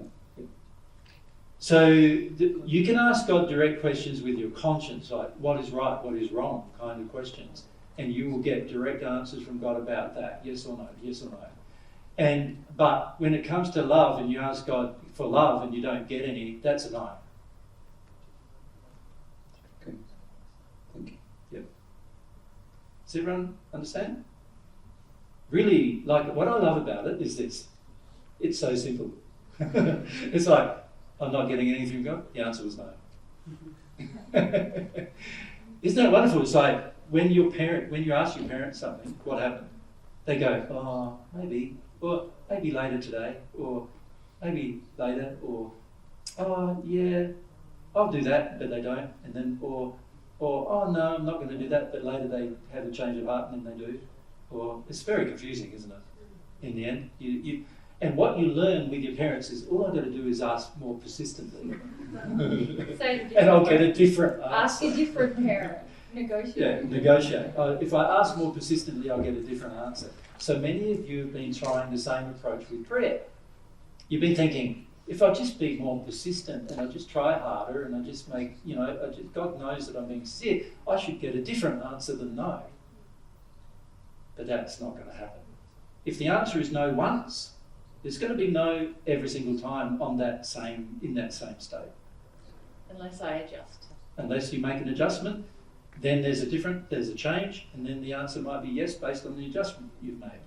[SPEAKER 1] So you can ask God direct questions with your conscience, like what is right, what is wrong kind of questions, and you will get direct answers from God about that, yes or no, yes or no. But when it comes to love and you ask God for love and you don't get any, that's a no.
[SPEAKER 6] Okay. Thank you.
[SPEAKER 1] Yep. Does everyone understand? Really, like, what I love about it is this. It's so simple. It's like, I'm not getting anything from God? The answer was no. Isn't that wonderful? It's like when you ask your parents something, what happened? They go, oh, maybe, or maybe later today, or maybe later, or oh yeah, I'll do that, but they don't, and then or oh no, I'm not going to do that, but later they have a change of heart and then they do. Or it's very confusing, isn't it? In the end, and what you learn with your parents is all I've got to do is ask more persistently, and I'll get a different answer.
[SPEAKER 2] Ask a different parent. Negotiate.
[SPEAKER 1] Yeah, negotiate. If I ask more persistently, I'll get a different answer. So many of you have been trying the same approach with prayer. You've been thinking, if I just be more persistent and I just try harder and I just make, God knows that I'm being sincere, I should get a different answer than no. But that's not going to happen. If the answer is no once, there's going to be no every single time in that same state.
[SPEAKER 2] Unless I adjust.
[SPEAKER 1] Unless you make an adjustment, then there's a change, and then the answer might be yes based on the adjustment you've made.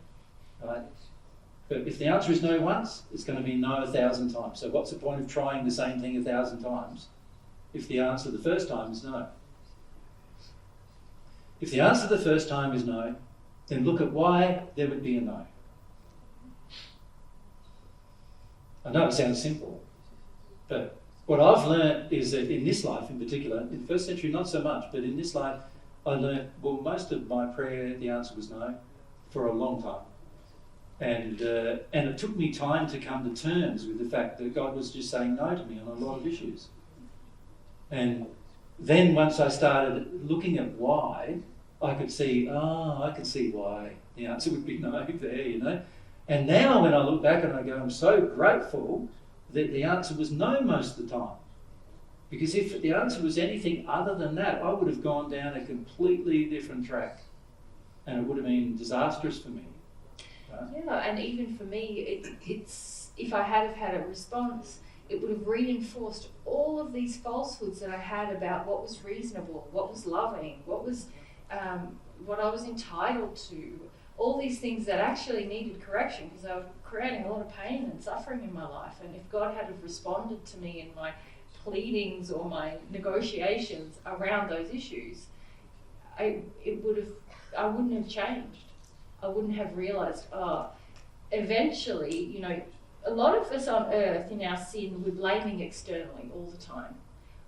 [SPEAKER 1] Right? But if the answer is no once, it's going to be no 1,000 times. So what's the point of trying the same thing 1,000 times if the answer the first time is no? If the answer the first time is no, then look at why there would be a no. I know it sounds simple, but what I've learned is that in this life in particular, in the first century not so much, but in this life I learned, well, most of my prayer, the answer was no for a long time. And it took me time to come to terms with the fact that God was just saying no to me on a lot of issues. And then once I started looking at why, I could see why the answer would be no there, And now when I look back and I go, I'm so grateful that the answer was no most of the time. Because if the answer was anything other than that, I would have gone down a completely different track. And it would have been disastrous for me. Right?
[SPEAKER 2] Yeah, and even for me, it's if I had have had a response, it would have reinforced all of these falsehoods that I had about what was reasonable, what was loving, what I was entitled to, all these things that actually needed correction because I was creating a lot of pain and suffering in my life. And if God had have responded to me in my pleadings or my negotiations around those issues, I wouldn't have changed. I wouldn't have realised, eventually, a lot of us on earth in our sin, we're blaming externally all the time.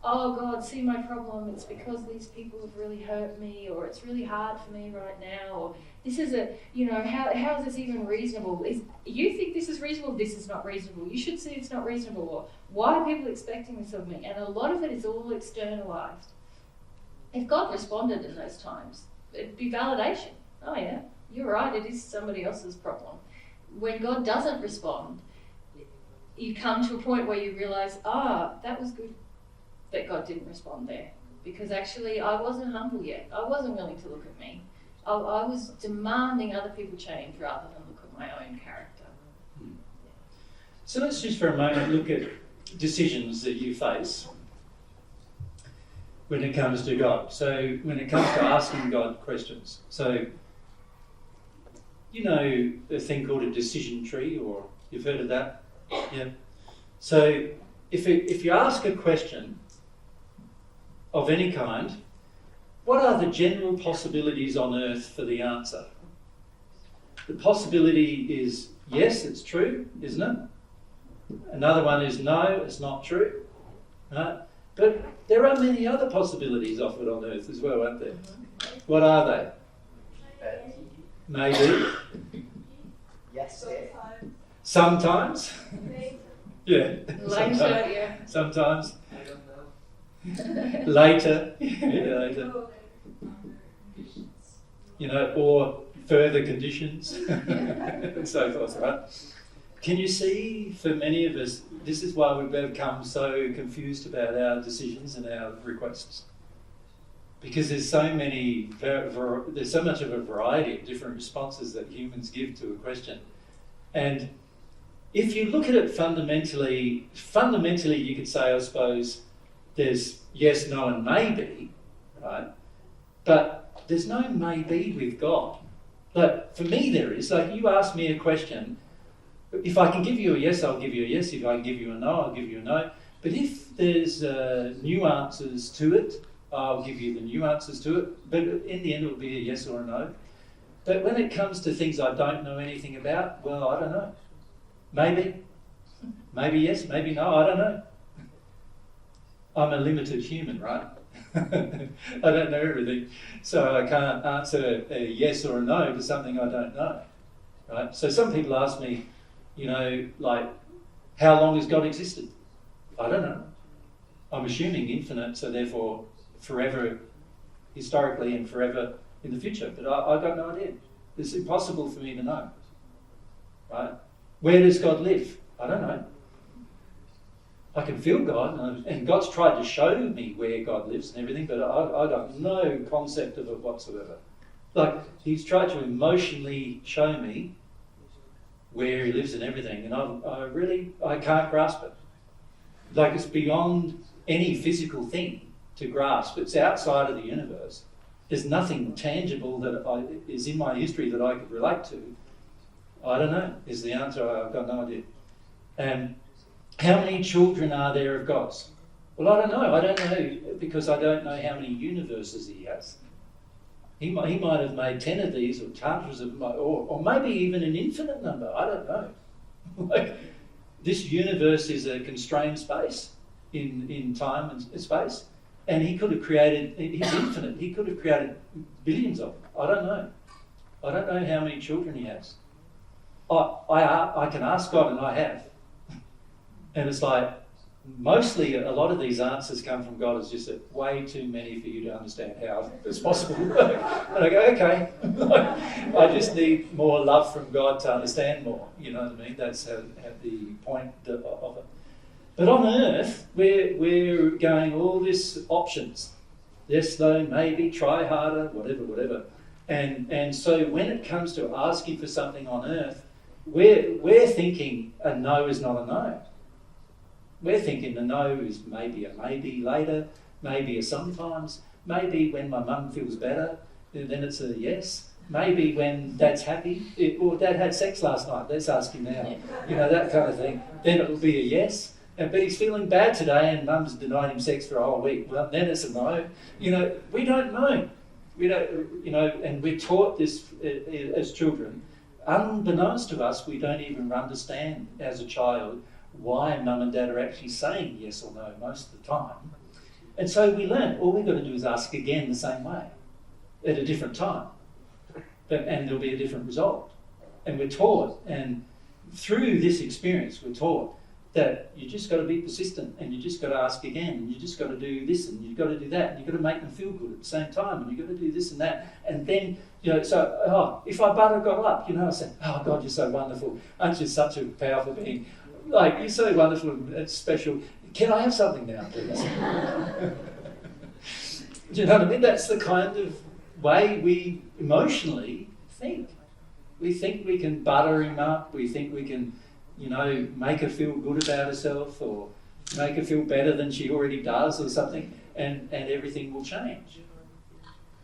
[SPEAKER 2] Oh God, see my problem, it's because these people have really hurt me, or it's really hard for me right now, or this is how is this even reasonable? You think this is reasonable? This is not reasonable. You should see it's not reasonable, or why are people expecting this of me? And a lot of it is all externalized. If God responded in those times, it'd be validation. Oh yeah, you're right, it is somebody else's problem. When God doesn't respond, you come to a point where you realise, that was good that God didn't respond there. Because actually I wasn't humble yet. I wasn't willing to look at me. I was demanding other people change rather than look at my own character.
[SPEAKER 1] So let's just for a moment look at decisions that you face when it comes to God. So when it comes to asking God questions. So a thing called a decision tree, or you've heard of that? Yeah. So if you ask a question of any kind, what are the general possibilities on earth for the answer? The possibility is yes, it's true, isn't it? Another one is no, it's not true. Right? But there are many other possibilities offered on earth as well, aren't there? What are they? Maybe.
[SPEAKER 7] Yes.
[SPEAKER 1] Sometimes. Yeah.
[SPEAKER 2] Later, yeah.
[SPEAKER 1] Sometimes.
[SPEAKER 7] I don't know.
[SPEAKER 1] Later. Yeah, later. Or further conditions and so forth, right? Can you see, for many of us, this is why we've become so confused about our decisions and our requests. Because there's so much of a variety of different responses that humans give to a question. And if you look at it fundamentally you could say, I suppose, there's yes, no and maybe, right? But there's no maybe with God. But for me there is. Like, you ask me a question, if I can give you a yes, I'll give you a yes. If I can give you a no, I'll give you a no. But if there's nuances to it, I'll give you the nuances to it. But in the end, it'll be a yes or a no. But when it comes to things I don't know anything about, well, I don't know. Maybe yes, maybe no, I don't know. I'm a limited human, right? I don't know everything. So I can't answer a yes or a no to something I don't know, right? So some people ask me, like, how long has God existed? I don't know. I'm assuming infinite, so therefore forever historically and forever in the future. But I got no idea. It's impossible for me to know, right? Where does God live? I don't know. I can feel God, and God's tried to show me where God lives and everything, but I got no concept of it whatsoever. Like, he's tried to emotionally show me where he lives and everything, and I can't grasp it. Like, it's beyond any physical thing to grasp. It's outside of the universe. There's nothing tangible that is in my history that I could relate to. I don't know, is the answer. I've got no idea. How many children are there of God's? Well, I don't know. I don't know because I don't know how many universes he has. He might have made 10 of these, or hundreds of them, or maybe even an infinite number. I don't know. Like, this universe is a constrained space in time and space, and he could have created, he's infinite, he could have created billions of them. I don't know. I don't know how many children he has. I can ask God, and I have. And it's like, mostly a lot of these answers come from God. It's just that way too many for you to understand how it's possible. And I go, okay. I just need more love from God to understand more. You know what I mean? That's the point of it. But on earth, we're going all these options. Yes, no, maybe, try harder, whatever. And so when it comes to asking for something on earth, we're thinking a no is not a no. We're thinking the no is maybe a maybe later, maybe a sometimes, maybe when my mum feels better, then it's a yes. Maybe when Dad's happy, or Dad had sex last night, let's ask him now. That kind of thing. Then it will be a yes. But he's feeling bad today and Mum's denied him sex for a whole week. Well, then it's a no. We don't know. We don't, and we're taught this as children. Unbeknownst to us, we don't even understand as a child why Mum and Dad are actually saying yes or no most of the time. And so we learn, all we've got to do is ask again the same way, at a different time. And there'll be a different result. And we're taught, and through this experience, we're taught that you just got to be persistent, and you just got to ask again, and you just got to do this, and you've got to do that, and you've got to make them feel good at the same time, and you've got to do this and that. And then, if I butter God up, I say, oh God, you're so wonderful. Aren't you such a powerful being? Like, you're so wonderful and special. Can I have something now, please? Do you know what I mean? That's the kind of way we emotionally think. We think we can butter him up. We think we can, make her feel good about herself, or make her feel better than she already does, or something, and everything will change.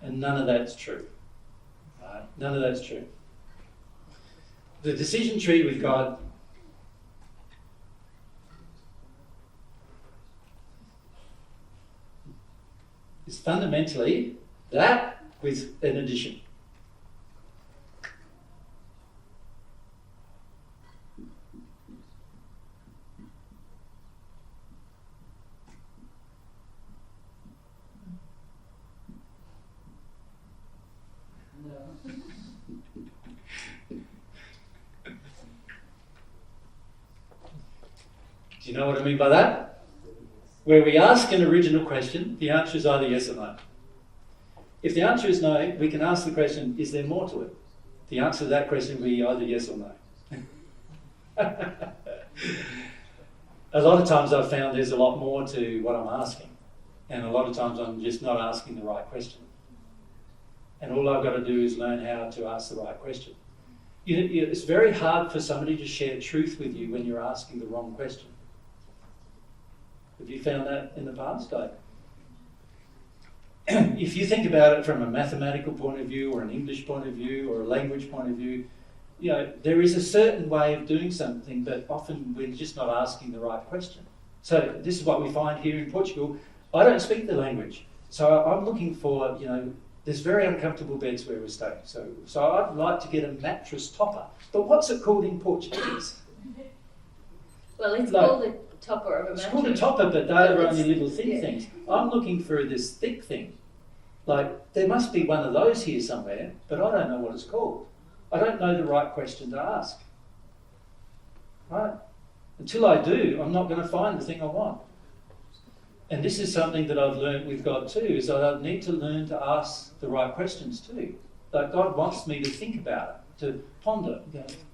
[SPEAKER 1] And none of that's true. Right? None of that's true. The decision tree with God is fundamentally that with an addition. Do you know what I mean by that? Where we ask an original question, the answer is either yes or no. If the answer is no, we can ask the question, is there more to it? The answer to that question will be either yes or no. A lot of times I've found there's a lot more to what I'm asking. And a lot of times I'm just not asking the right question. And all I've got to do is learn how to ask the right question. it's very hard for somebody to share truth with you when you're asking the wrong question. Have you found that in the past? If you think about it from a mathematical point of view or an English point of view or a language point of view, there is a certain way of doing something, but often we're just not asking the right question. So this is what we find here in Portugal. I don't speak the language. So I'm looking for, there's very uncomfortable beds where we're staying. So I'd like to get a mattress topper. But what's it called in Portuguese?
[SPEAKER 2] Well, it's called a topper of a mattress.
[SPEAKER 1] It's called a topper, but they're only little thin things. I'm looking for this thick thing. Like, there must be one of those here somewhere, but I don't know what it's called. I don't know the right question to ask. Right? Until I do, I'm not going to find the thing I want. And this is something that I've learned with God too, is that I need to learn to ask the right questions too. Like, God wants me to think about it, to ponder.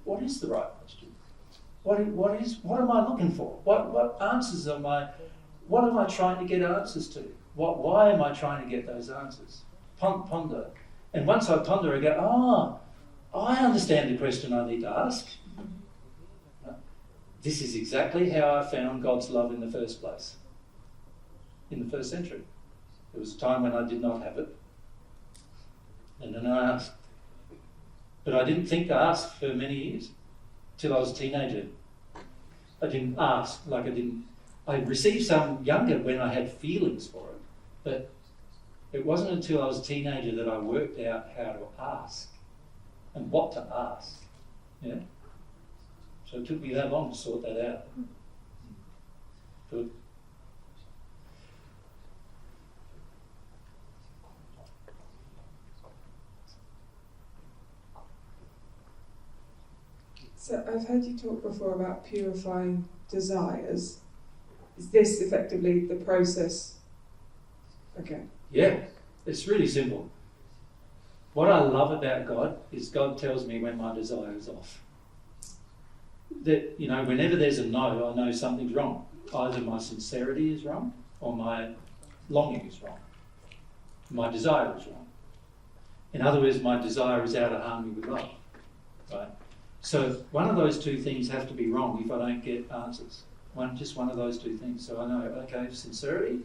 [SPEAKER 1] What is the right question? What am I looking for? What answers what am I trying to get answers to? Why am I trying to get those answers? Ponder. And once I ponder, I go, I understand the question I need to ask. This is exactly how I found God's love in the first place, in the first century. There was a time when I did not have it. And then I asked. But I didn't think to ask for many years, till I was a teenager. I didn't ask, I received some younger when I had feelings for it. But it wasn't until I was a teenager that I worked out how to ask and what to ask. Yeah? So it took me that long to sort that out. Good.
[SPEAKER 8] So I've heard you talk before about purifying desires. Is this effectively the process? Okay.
[SPEAKER 1] Yeah, it's really simple. What I love about God is God tells me when my desire is off. That, whenever there's a no, I know something's wrong. Either my sincerity is wrong or my longing is wrong. My desire is wrong. In other words, my desire is out of harmony with love. Right? So one of those two things have to be wrong if I don't get answers. Just one of those two things. So I know, okay, sincerity.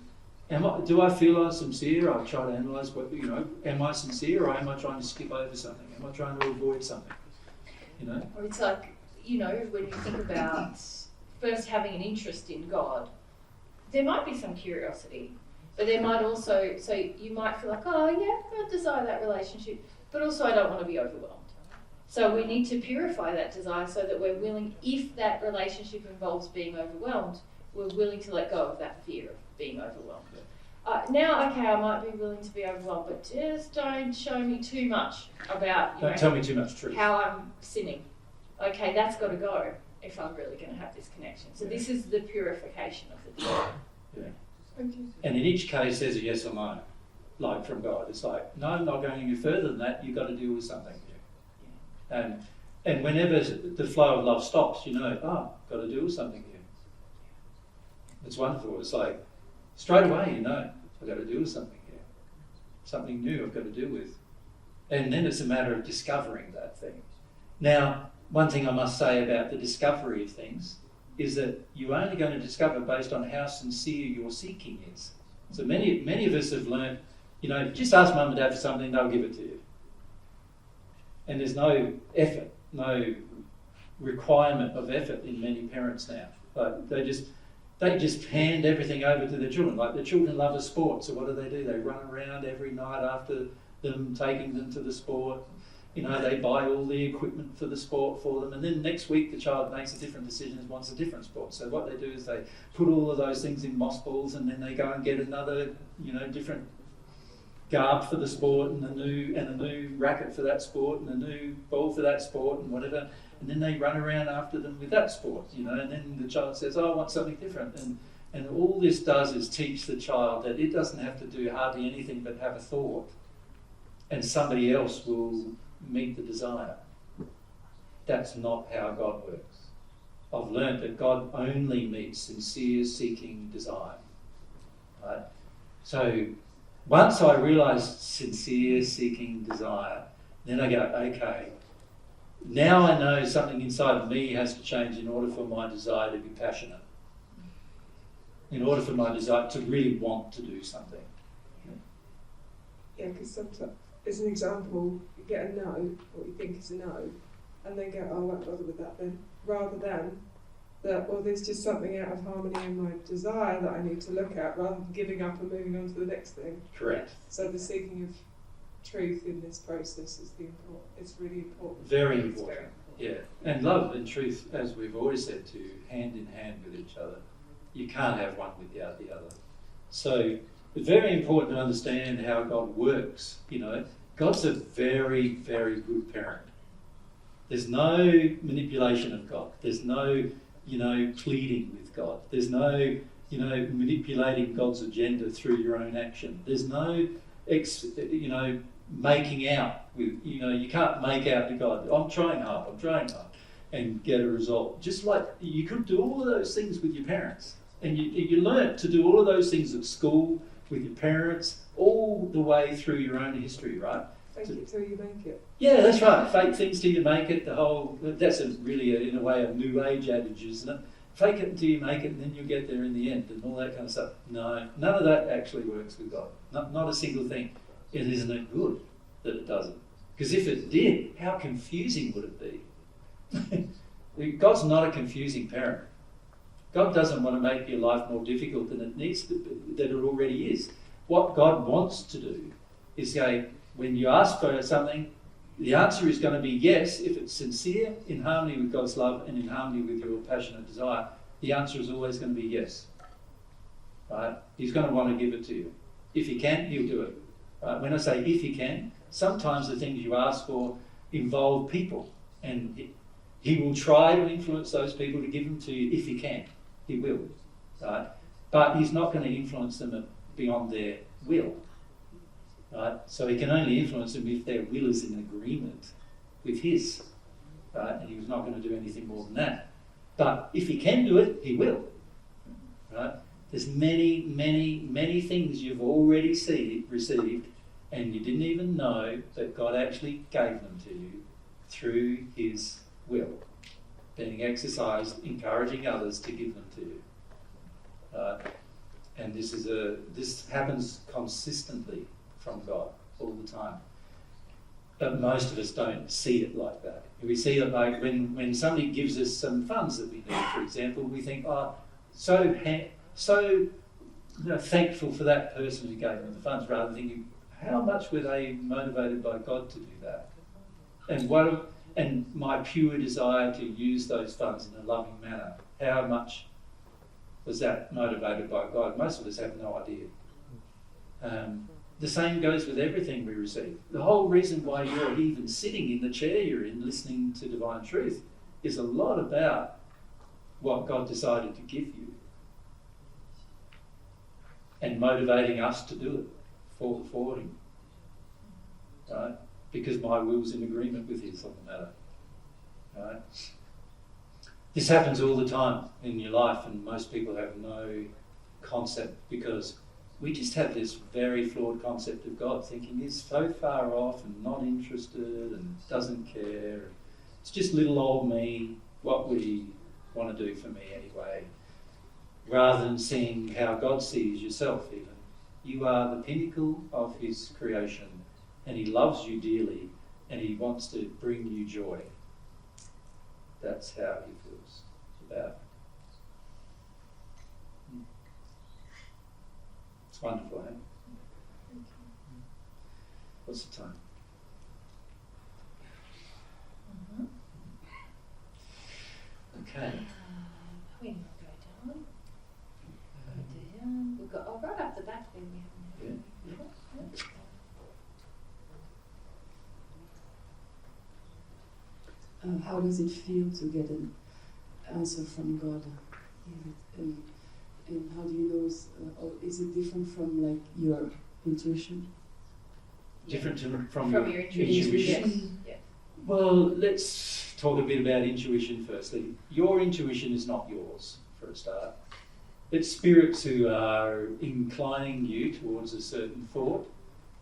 [SPEAKER 1] Do I feel I'm sincere? I try to analyse am I sincere or am I trying to skip over something? Am I trying to avoid something?
[SPEAKER 2] Or it's like, when you think about first having an interest in God, there might be some curiosity, but there might also, so you might feel like, I desire that relationship, but also I don't want to be overwhelmed. So we need to purify that desire so that we're willing, if that relationship involves being overwhelmed, we're willing to let go of that fear of being overwhelmed. Now, okay, I might be willing to be overwhelmed, but just don't show me too much about,
[SPEAKER 1] don't tell me too much truth.
[SPEAKER 2] How I'm sinning. Okay, that's got to go if I'm really going to have this connection. So this is the purification of the desire.
[SPEAKER 1] Yeah. Okay. And in each case, there's a yes or no, like from God. It's like, no, I'm not going any further than that. You've got to deal with something. Yeah. And whenever the flow of love stops, got to deal with something here. It's wonderful. It's like, straight away, I've got to deal with something here. Something new I've got to deal with. And then it's a matter of discovering that thing. Now, one thing I must say about the discovery of things is that you're only going to discover based on how sincere your seeking is. So many of us have learned, just ask mum and dad for something, they'll give it to you. And there's no effort, no requirement of effort in many parents now. Like they just hand everything over to their children. Like the children love a sport, so what do? They run around every night after them, taking them to the sport. They buy all the equipment for the sport for them, and then next week the child makes a different decision and wants a different sport. So what they do is they put all of those things in moss balls, and then they go and get another, different garb for the sport, and a new racket for that sport, and a new ball for that sport, and whatever. And then they run around after them with that sport, and then the child says, I want something different. And all this does is teach the child that it doesn't have to do hardly anything but have a thought, and somebody else will meet the desire. That's not how God works. I've learned that God only meets sincere seeking desire. Right? So once I realise sincere seeking desire, then I go, okay, Now I know something inside of me has to change in order for my desire to be passionate. In order for my desire to really want to do something.
[SPEAKER 8] Yeah, because sometimes, as an example, you get a no, what you think is a no, and then go, oh, I won't bother with that then. Rather than that, well, there's just something out of harmony in my desire that I need to look at, rather than giving up and moving on to the next thing.
[SPEAKER 1] Correct.
[SPEAKER 8] So the seeking of truth in this process is it's really important.
[SPEAKER 1] Very important. Yeah. And love and truth, as we've always said, to hand in hand with each other. You can't have one without the other. So it's very important to understand how God works. You know, God's a very, very good parent. There's no manipulation of God. There's no, pleading with God. There's no, manipulating God's agenda through your own action. There's no, making out with, you can't make out to God. I'm trying hard, and get a result. Just like you could do all of those things with your parents. And you learn to do all of those things at school, with your parents, all the way through your own history, right?
[SPEAKER 8] Fake it till you make it.
[SPEAKER 1] Yeah, that's right. Fake things till you make it. That's in a way, a new age adage, isn't it? Fake it until you make it, and then you'll get there in the end, and all that kind of stuff. No, none of that actually works with God. Not a single thing. Isn't it good that it doesn't? Because if it did, how confusing would it be? God's not a confusing parent. God doesn't want to make your life more difficult than it needs to be, than it already is. What God wants to do is say, when you ask for something, the answer is going to be yes if it's sincere, in harmony with God's love and in harmony with your passionate desire. The answer is always going to be yes. Right? He's going to want to give it to you. If he can, he'll do it. Right? When I say if he can, sometimes the things you ask for involve people, and he will try to influence those people to give them to you if he can. He will. Right? But he's not going to influence them beyond their will. Right? So he can only influence them if their will is in agreement with his. Right? And he's not going to do anything more than that. But if he can do it, he will. Right? There's many, many, many things you've already received, and you didn't even know that God actually gave them to you through his will, being exercised, encouraging others to give them to you. And this happens consistently from God all the time. But most of us don't see it like that. We see it like when somebody gives us some funds that we need, for example, we think, so thankful for that person who gave them the funds, rather than thinking, how much were they motivated by God to do that? And my pure desire to use those funds in a loving manner, how much was that motivated by God? Most of us have no idea. The same goes with everything we receive. The whole reason why you're even sitting in the chair you're in listening to divine truth is a lot about what God decided to give you and motivating us to do it for him. Right? Because my will's in agreement with his on the matter. Right? This happens all the time in your life, and most people have no concept, because we just have this very flawed concept of God, thinking he's so far off and not interested and doesn't care. It's just little old me. What would he want to do for me anyway? Rather than seeing how God sees yourself even. You are the pinnacle of his creation, and he loves you dearly, and he wants to bring you joy. That's how he feels about it. It's wonderful, eh? What's the time? Okay.
[SPEAKER 2] We can go down. We've got right up the back there we haven't.
[SPEAKER 1] Yeah.
[SPEAKER 9] How does it feel to get an answer from God? And how do you know? Is it different from like your intuition?
[SPEAKER 1] Different from
[SPEAKER 2] your
[SPEAKER 1] your
[SPEAKER 2] intuition. Yes.
[SPEAKER 1] Well, let's talk a bit about intuition firstly. Your intuition is not yours, for a start. It's spirits who are inclining you towards a certain thought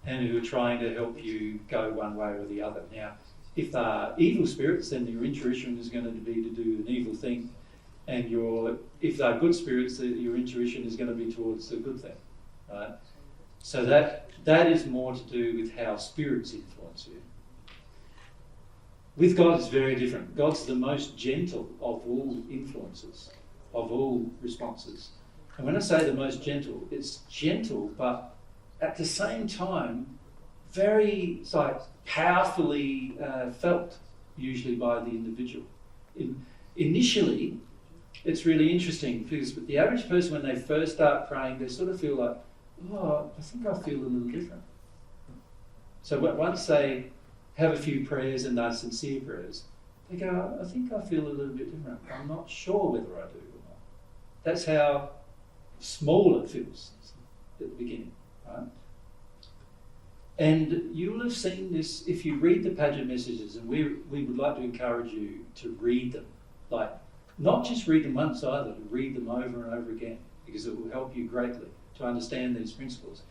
[SPEAKER 1] and who are trying to help you go one way or the other. Now, if they are evil spirits, then your intuition is going to be to do an evil thing, and if they're good spirits, your intuition is going to be towards the good thing, right? So that is more to do with how spirits influence you. With God, it's very different. God's the most gentle of all influences, of all responses. And when I say the most gentle, it's gentle, but at the same time, very powerfully felt, usually by the individual. Initially, it's really interesting because the average person, when they first start praying, they sort of feel like, oh, I think I feel a little different. So once they have a few prayers and they're sincere prayers, they go, I think I feel a little bit different. I'm not sure whether I do or not. That's how small it feels at the beginning, right? And you'll have seen this if you read the pageant messages, and we would like to encourage you to read them. Like, not just read them once either, but read them over and over again, because it will help you greatly to understand these principles.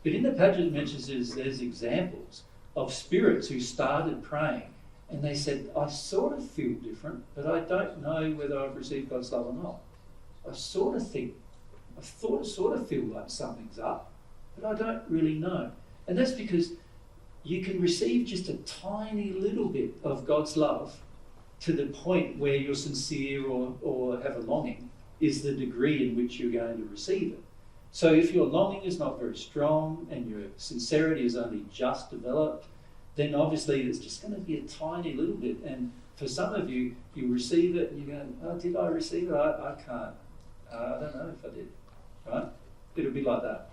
[SPEAKER 1] But in the pageant messages, there's examples of spirits who started praying, and they said, I sort of feel different, but I don't know whether I've received God's love or not. I sort of feel like something's up, but I don't really know. And that's because you can receive just a tiny little bit of God's love to the point where you're sincere or have a longing is the degree in which you're going to receive it. So if your longing is not very strong and your sincerity is only just developed, then obviously it's just going to be a tiny little bit. And for some of you, you receive it and you go, oh, did I receive it? I can't. I don't know if I did. Right? It'll be like that.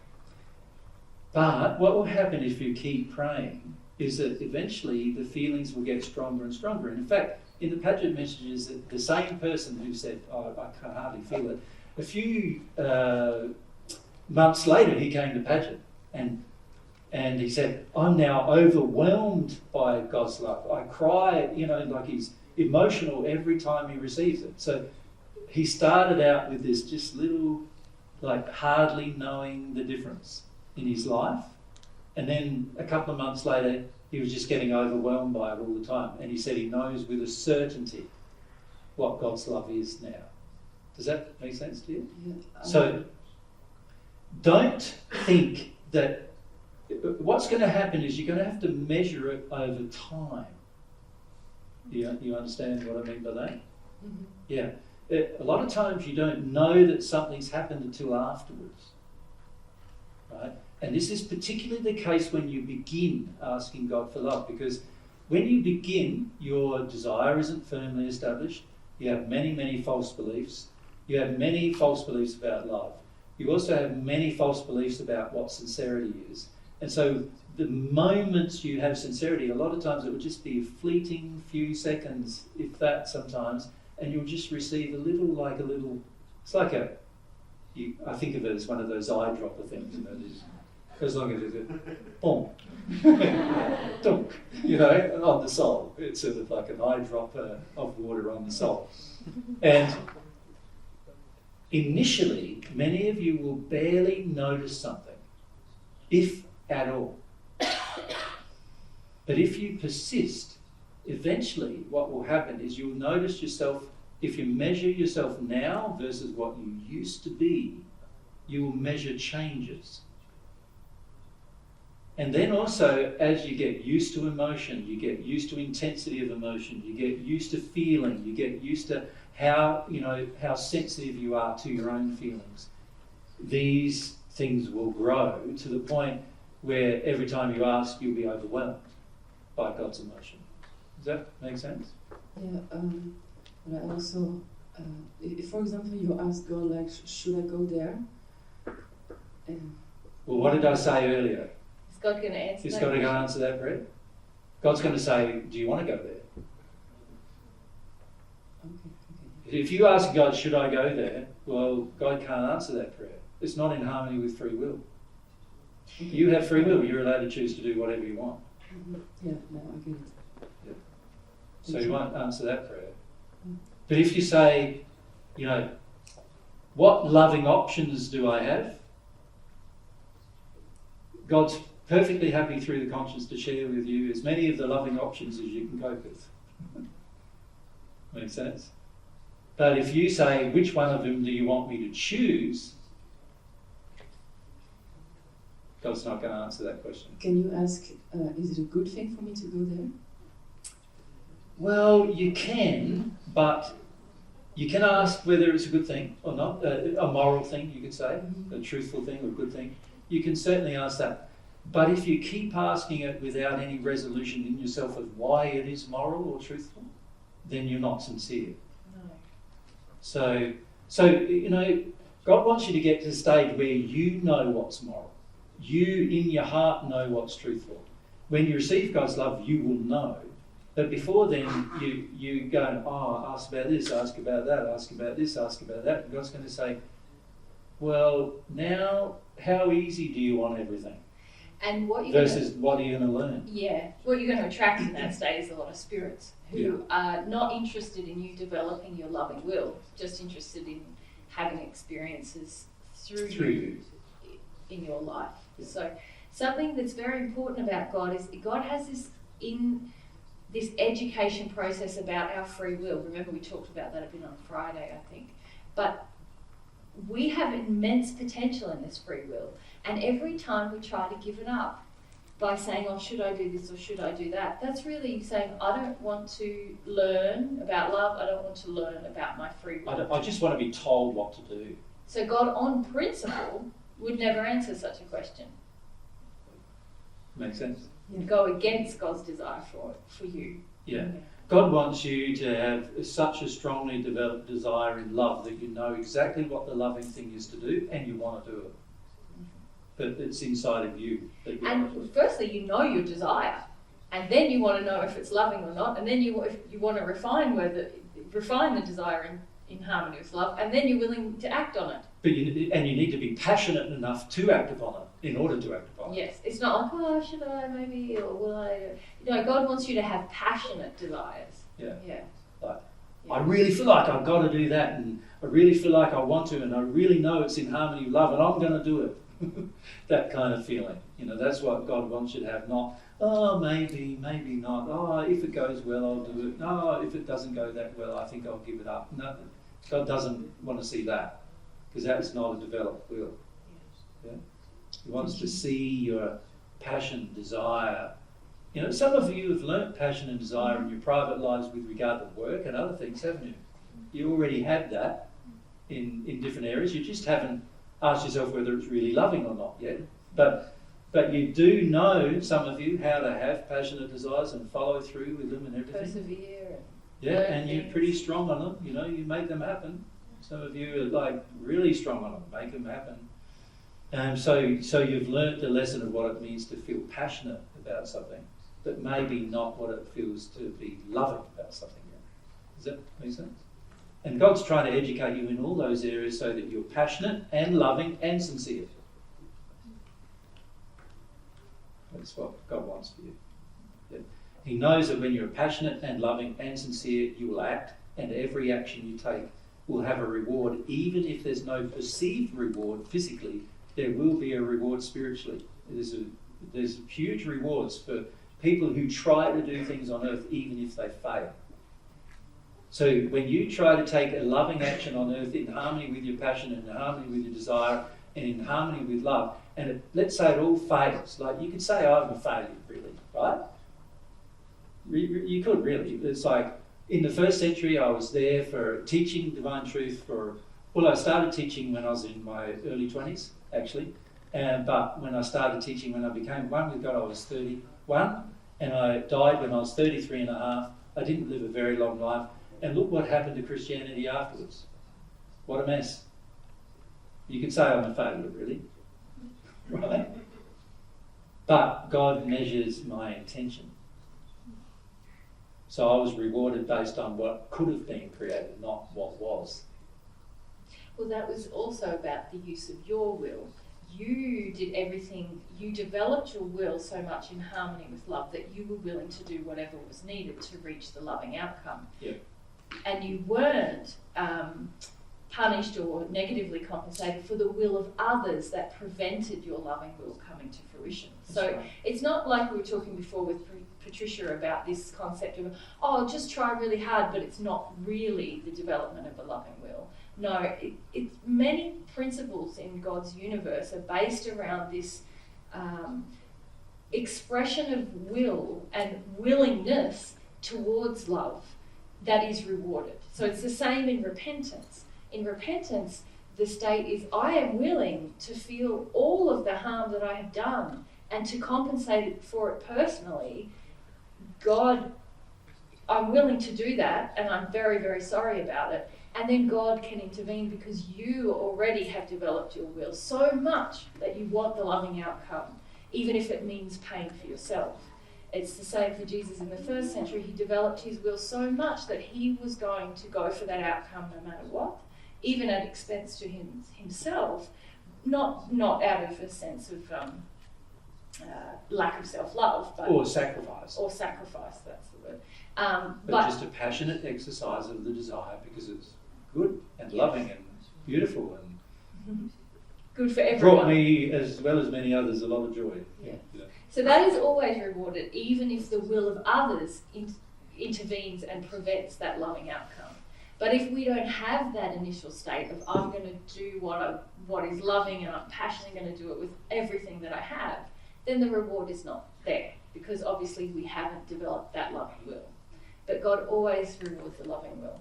[SPEAKER 1] But what will happen if you keep praying is that eventually the feelings will get stronger and stronger. And in fact, in the pageant messages, the same person who said, oh, I can hardly feel it, a few months later he came to pageant and he said, I'm now overwhelmed by God's love. I cry, like he's emotional every time he receives it. So he started out with this just little, hardly knowing the difference in his life. And then a couple of months later, he was just getting overwhelmed by it all the time. And he said he knows with a certainty what God's love is now. Does that make sense to you?
[SPEAKER 9] Yeah.
[SPEAKER 1] So don't think that what's going to happen is you're going to have to measure it over time. You understand what I mean by that?
[SPEAKER 9] Mm-hmm.
[SPEAKER 1] Yeah. A lot of times you don't know that something's happened until afterwards. Right? And this is particularly the case when you begin asking God for love, because when you begin, your desire isn't firmly established. You have many, many false beliefs. You have many false beliefs about love. You also have many false beliefs about what sincerity is. And so the moments you have sincerity, a lot of times it will just be a fleeting few seconds, if that sometimes, and you'll just receive a little, it's like I think of it as one of those eyedropper things, as long as it's boom, dunk, on the soul. It's sort of like an eyedropper of water on the soul. And initially, many of you will barely notice something, if at all. But if you persist, eventually what will happen is you'll notice yourself, if you measure yourself now versus what you used to be, you will measure changes. And then also, as you get used to emotion, you get used to intensity of emotion, you get used to feeling, you get used to how sensitive you are to your own feelings. These things will grow to the point where every time you ask, you'll be overwhelmed by God's emotion. Does that make sense?
[SPEAKER 9] Yeah, but I also, if for example you ask God, should I go there?
[SPEAKER 1] Well, what did I say earlier?
[SPEAKER 2] Is God going to answer
[SPEAKER 1] Is
[SPEAKER 2] that?
[SPEAKER 1] God going to answer that prayer? God's going to say, do you want to go there?
[SPEAKER 9] Okay.
[SPEAKER 1] If you ask God, should I go there? Well, God can't answer that prayer. It's not in harmony with free will. You have free will. You're allowed to choose to do whatever you want.
[SPEAKER 9] Mm-hmm. Yeah, no, I get it.
[SPEAKER 1] Yep. So he won't answer that prayer. But if you say, what loving options do I have? God's perfectly happy through the conscience to share with you as many of the loving options as you can cope with. Make sense? But if you say, which one of them do you want me to choose? God's not going to answer that question.
[SPEAKER 9] Can you ask, is it a good thing for me to go there?
[SPEAKER 1] Well, you can, but you can ask whether it's a good thing or not, a moral thing, you could say, a truthful thing or a good thing. You can certainly ask that. But if you keep asking it without any resolution in yourself of why it is moral or truthful, then you're not sincere.
[SPEAKER 2] No.
[SPEAKER 1] So God wants you to get to the stage where you know what's moral. You, in your heart, know what's truthful. When you receive God's love, you will know. But before then, you go, ask about this, ask about that, ask about this, ask about that. And God's going to say, well, now, how easy do you want everything?
[SPEAKER 2] And what you're
[SPEAKER 1] versus what are you going to learn?
[SPEAKER 2] Yeah, what you're going to attract in that state is a lot of spirits who are not interested in you developing your loving will, just interested in having experiences through you in your life. Yeah. So something that's very important about God is God has this education process about our free will. Remember, we talked about that a bit on Friday, I think. But we have immense potential in this free will. And every time we try to give it up by saying, oh, should I do this or should I do that? That's really saying, I don't want to learn about love. I don't want to learn about my free will.
[SPEAKER 1] I just want to be told what to do.
[SPEAKER 2] So God, on principle, would never answer such a question.
[SPEAKER 1] Makes sense?
[SPEAKER 2] You'd go against God's desire for you.
[SPEAKER 1] Yeah. God wants you to have such a strongly developed desire in love that you know exactly what the loving thing is to do and you want to do it. But it's inside of you.
[SPEAKER 2] And firstly, you know your desire. And then you want to know if it's loving or not. And then you want to refine the desire in harmony with love. And then you're willing to act on it.
[SPEAKER 1] But you need to be passionate enough to act upon it in order to act upon it.
[SPEAKER 2] Yes. It's not like, oh, should I maybe, or will I? God wants you to have passionate desires.
[SPEAKER 1] Yeah.
[SPEAKER 2] Yeah.
[SPEAKER 1] Like, I really feel like I've got to do that, and I really feel like I want to, and I really know it's in harmony with love, and I'm going to do it. That kind of feeling. That's what God wants you to have, not, oh, maybe not. Oh, if it goes well, I'll do it. No, if it doesn't go that well, I think I'll give it up. No, God doesn't want to see that, because that is not a developed will. Yeah? He wants to see your passion, desire. Some of you have learnt passion and desire in your private lives with regard to work and other things, haven't you? You already had that in different areas. You just haven't asked yourself whether it's really loving or not yet. But you do know, some of you, how to have passionate desires and follow through with them and everything.
[SPEAKER 2] Persevere.
[SPEAKER 1] Yeah, and you're pretty strong on them. You make them happen. Some of you are like really strong on them, make them happen. So you've learnt the lesson of what it means to feel passionate about something, but maybe not what it feels to be loving about something yet. Does that make sense? And God's trying to educate you in all those areas so that you're passionate and loving and sincere. That's what God wants for you. Yeah. He knows that when you're passionate and loving and sincere, you will act, and every action you take will have a reward. Even if there's no perceived reward physically, there will be a reward spiritually. There's huge rewards for people who try to do things on earth even if they fail. So when you try to take a loving action on earth in harmony with your passion and in harmony with your desire and in harmony with love, and let's say it all fails, like you could say I'm a failure really, right? You could really. It's like in the first century I was there for teaching divine truth I started teaching when I was in my early 20s actually, but when I started teaching when I became one with God I was 31 and I died when I was 33 and a half. I didn't live a very long life. And look what happened to Christianity afterwards. What a mess. You could say I'm a failure, really. Right? But God measures my intention. So I was rewarded based on what could have been created, not what was.
[SPEAKER 2] Well, that was also about the use of your will. You did everything, you developed your will so much in harmony with love that you were willing to do whatever was needed to reach the loving outcome.
[SPEAKER 1] Yeah.
[SPEAKER 2] And you weren't punished or negatively compensated for the will of others that prevented your loving will coming to fruition. So it's not like we were talking before with Patricia about this concept of, oh, just try really hard, but it's not really the development of a loving will. No, it's many principles in God's universe are based around this expression of will and willingness towards love that is rewarded. So it's the same in repentance. In repentance, the state is, I am willing to feel all of the harm that I have done and to compensate for it personally. God, I'm willing to do that, and I'm very, very sorry about it. And then God can intervene because you already have developed your will so much that you want the loving outcome, even if it means pain for yourself. It's the same for Jesus in the first century. He developed his will so much that he was going to go for that outcome no matter what, even at expense to himself, not out of a sense of lack of self-love, but
[SPEAKER 1] or sacrifice.
[SPEAKER 2] Or sacrifice, that's the word.
[SPEAKER 1] But just a passionate exercise of the desire because it's good and loving and beautiful and
[SPEAKER 2] good for everyone.
[SPEAKER 1] Brought me, as well as many others, a lot of joy.
[SPEAKER 2] Yeah. So that is always rewarded, even if the will of others intervenes and prevents that loving outcome. But if we don't have that initial state of I'm going to do what is loving and I'm passionately going to do it with everything that I have, then the reward is not there because obviously we haven't developed that loving will. But God always rewards the loving will.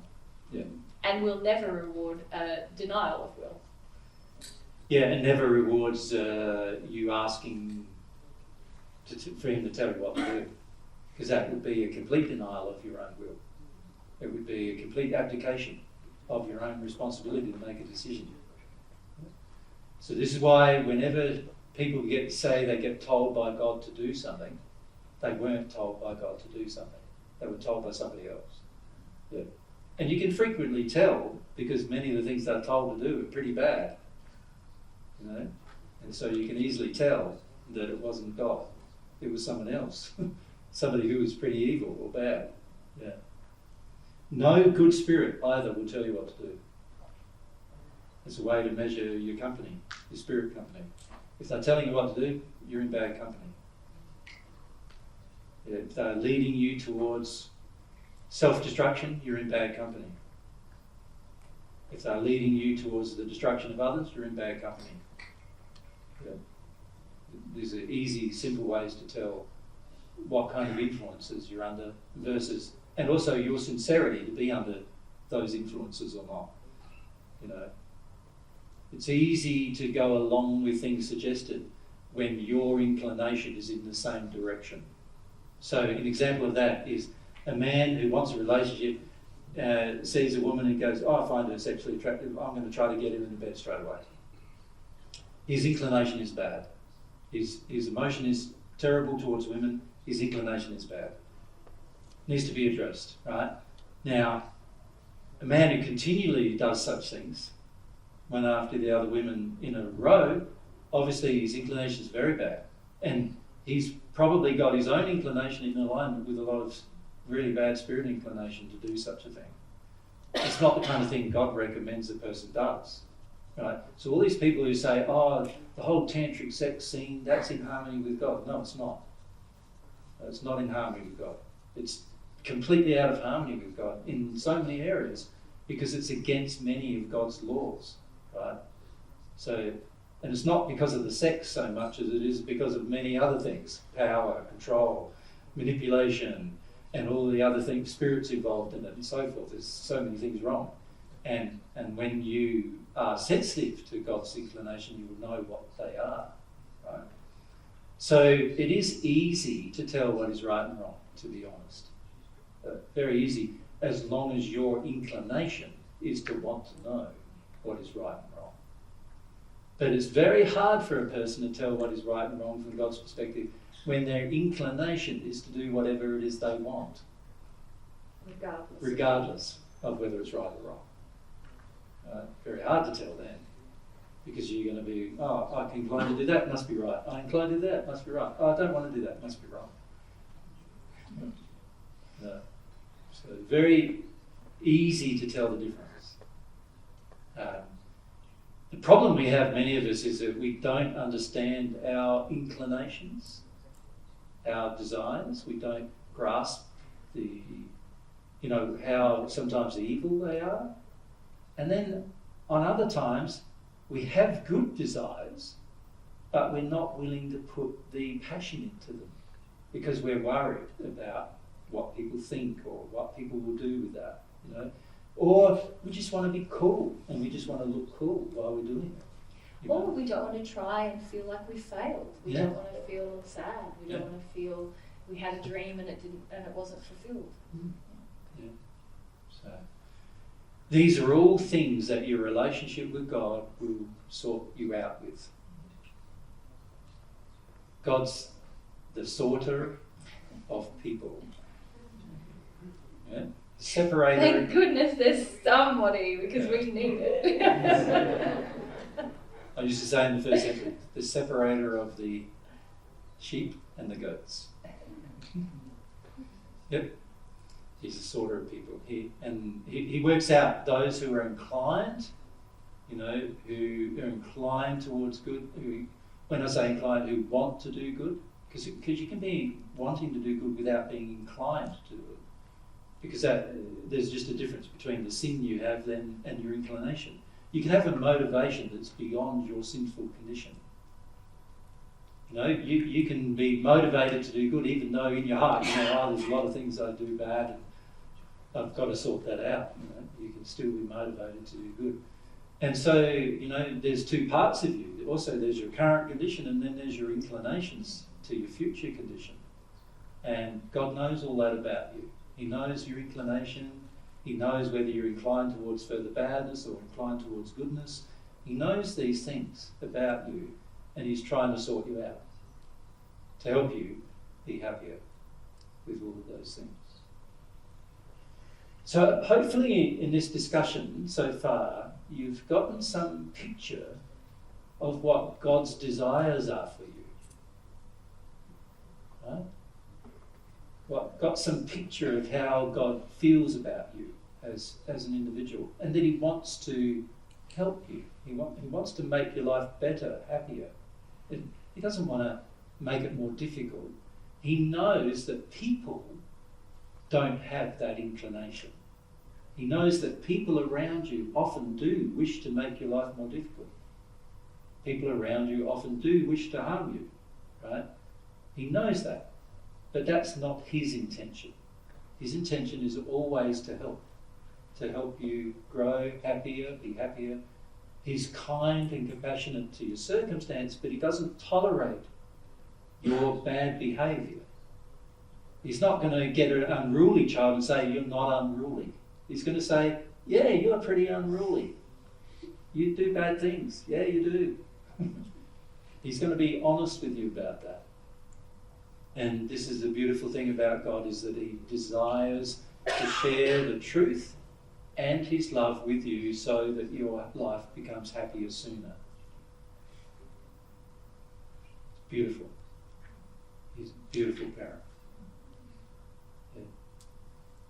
[SPEAKER 1] Yeah.
[SPEAKER 2] And will never reward denial of will.
[SPEAKER 1] Yeah, and never rewards you asking for him to tell you what to do, because that would be a complete denial of your own will. It would be a complete abdication of your own responsibility to make a decision. So this is why whenever people say they get told by God to do something, they weren't told by God to do something. They were told by somebody else. Yeah. And you can frequently tell because many of the things they're told to do are pretty bad. You know? And so you can easily tell that it wasn't God. It was someone else. Somebody who was pretty evil or bad. Yeah. No good spirit either will tell you what to do. It's a way to measure your company, your spirit company. If they're telling you what to do, you're in bad company. If they're leading you towards self-destruction, you're in bad company. If they're leading you towards the destruction of others, you're in bad company. Yeah. These are easy, simple ways to tell what kind of influences you're under versus, and also your sincerity to be under those influences or not. You know, it's easy to go along with things suggested when your inclination is in the same direction. So an example of that is a man who wants a relationship, sees a woman and goes, oh, I find her sexually attractive, I'm going to try to get her into bed straight away. His inclination is bad. His emotion is terrible towards women. His inclination is bad. Needs to be addressed, right? Now, a man who continually does such things, one after the other women in a row, obviously his inclination is very bad. And he's probably got his own inclination in alignment with a lot of really bad spirit inclination to do such a thing. It's not the kind of thing God recommends a person does. Right? So all these people who say, oh, the whole tantric sex scene, that's in harmony with God. No, it's not. It's not in harmony with God. It's completely out of harmony with God in so many areas because it's against many of God's laws. Right? So, and it's not because of the sex so much as it is because of many other things, power, control, manipulation, and all the other things, spirits involved in it and so forth. There's so many things wrong. And when you are sensitive to God's inclination, you will know what they are. Right? So it is easy to tell what is right and wrong, to be honest. Very easy, as long as your inclination is to want to know what is right and wrong. But it's very hard for a person to tell what is right and wrong from God's perspective when their inclination is to do whatever it is they want. Regardless of whether it's right or wrong. Very hard to tell then. Because you're going to be, oh, I'm inclined to do that, must be right. I'm inclined to do that, must be right. Oh, I don't want to do that, must be wrong. No. So very easy to tell the difference. The problem we have, many of us, is that we don't understand our inclinations, our desires. We don't grasp how sometimes evil they are. And then on other times, we have good desires, but we're not willing to put the passion into them because we're worried about what people think or what people will do with that, Or we just want to be cool and we just want to look cool while we're doing it.
[SPEAKER 2] Or we don't want to try and feel like we failed. We
[SPEAKER 1] Yeah.
[SPEAKER 2] don't want to feel sad. We
[SPEAKER 1] Yeah.
[SPEAKER 2] don't want to feel we had a dream and it wasn't fulfilled.
[SPEAKER 1] Yeah. So these are all things that your relationship with God will sort you out with. God's the sorter of people. Yeah? Separator.
[SPEAKER 2] Thank goodness there's somebody because we need it.
[SPEAKER 1] I used to say in the first century, the separator of the sheep and the goats. Yep. He's a sorter of people. He works out those who are inclined, who are inclined towards good. When I say inclined, who want to do good, because you can be wanting to do good without being inclined to do it. Because there's just a difference between the sin you have then and your inclination. You can have a motivation that's beyond your sinful condition. You can be motivated to do good even though in your heart there's a lot of things I do bad and I've got to sort that out. You can still be motivated to do good. And so, there's two parts of you. Also there's your current condition and then there's your inclinations to your future condition. And God knows all that about you. He knows your inclination. He knows whether you're inclined towards further badness or inclined towards goodness. He knows these things about you, and he's trying to sort you out to help you be happier with all of those things. So hopefully in this discussion so far, you've gotten some picture of what God's desires are for you. Right? Got some picture of how God feels about you as an individual, and that he wants to help you. He wants to make your life better, happier. He doesn't want to make it more difficult. He knows that people don't have that inclination. He knows that people around you often do wish to make your life more difficult. People around you often do wish to harm you, right? He knows that. But that's not his intention. His intention is always to help you grow happier, be happier. He's kind and compassionate to your circumstance, but he doesn't tolerate your bad behaviour. He's not going to get an unruly child and say, you're not unruly. He's going to say, yeah, you're pretty unruly. You do bad things. Yeah, you do. He's going to be honest with you about that. And this is the beautiful thing about God, is that he desires to share the truth and his love with you so that your life becomes happier sooner. Beautiful. He's a beautiful parent. Yeah.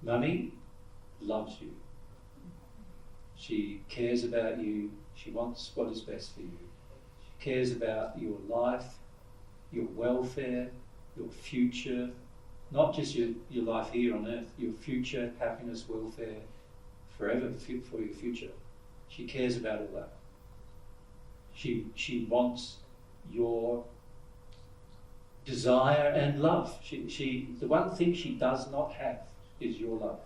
[SPEAKER 1] Mummy loves you. She cares about you. She wants what is best for you. She cares about your life, your welfare, your future, not just your life here on earth, your future, happiness, welfare, forever for your future. She cares about all that. She wants your desire and love. The one thing she does not have is your love.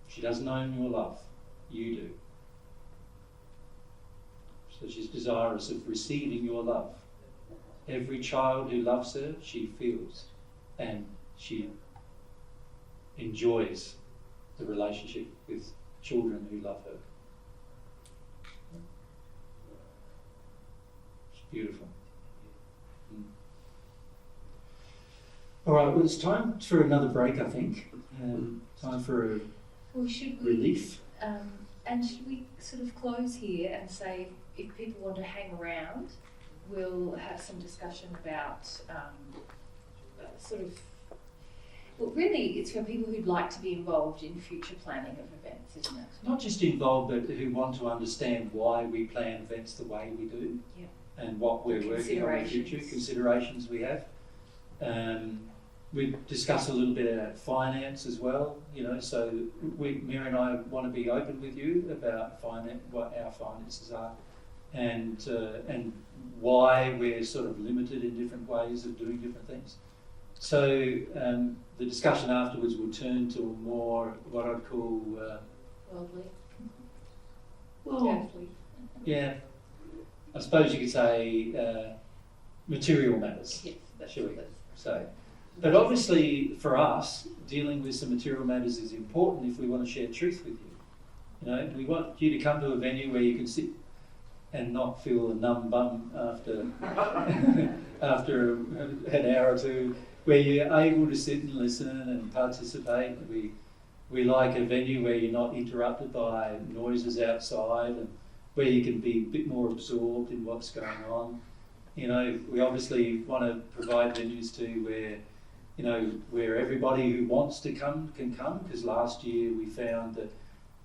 [SPEAKER 1] She doesn't own your love. You do. So she's desirous of receiving your love. Every child who loves her, she feels, and she enjoys the relationship with children who love her. It's beautiful. All right, well, it's time for another break, I think. Time for a relief.
[SPEAKER 2] And should we sort of close here and say, if people want to hang around, we'll have some discussion about sort of Well, really, it's for people who'd like to be involved in future planning of events, isn't it?
[SPEAKER 1] Not just involved, but who want to understand why we plan events the way we do,
[SPEAKER 2] Yeah.
[SPEAKER 1] and what we're working on in the future, considerations we have. We discuss a little bit about finance as well, you know, so Mary and I want to be open with you about what our finances are, and why we're sort of limited in different ways of doing different things. So the discussion afterwards will turn to a more, what I'd call...
[SPEAKER 2] Worldly.
[SPEAKER 3] Well,
[SPEAKER 2] Earthly.
[SPEAKER 1] yeah, I suppose you could say material matters,
[SPEAKER 2] Yes, that's
[SPEAKER 1] shall we
[SPEAKER 2] that's-
[SPEAKER 1] say. But obviously for us, dealing with some material matters is important if we want to share truth with you. You know, we want you to come to a venue where you can sit and not feel a numb bum after after an hour or two, where you're able to sit and listen and participate. We like a venue where you're not interrupted by noises outside, and where you can be a bit more absorbed in what's going on. You know, we obviously want to provide venues too where, you know, where everybody who wants to come can come, because last year we found that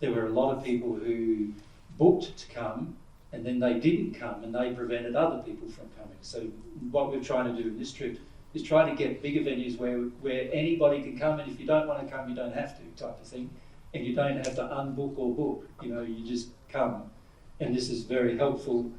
[SPEAKER 1] there were a lot of people who booked to come and then they didn't come, and they prevented other people from coming. So what we're trying to do in this trip is try to get bigger venues where anybody can come, and if you don't want to come, you don't have to, type of thing. And you don't have to unbook or book, you know, you just come. And this is very helpful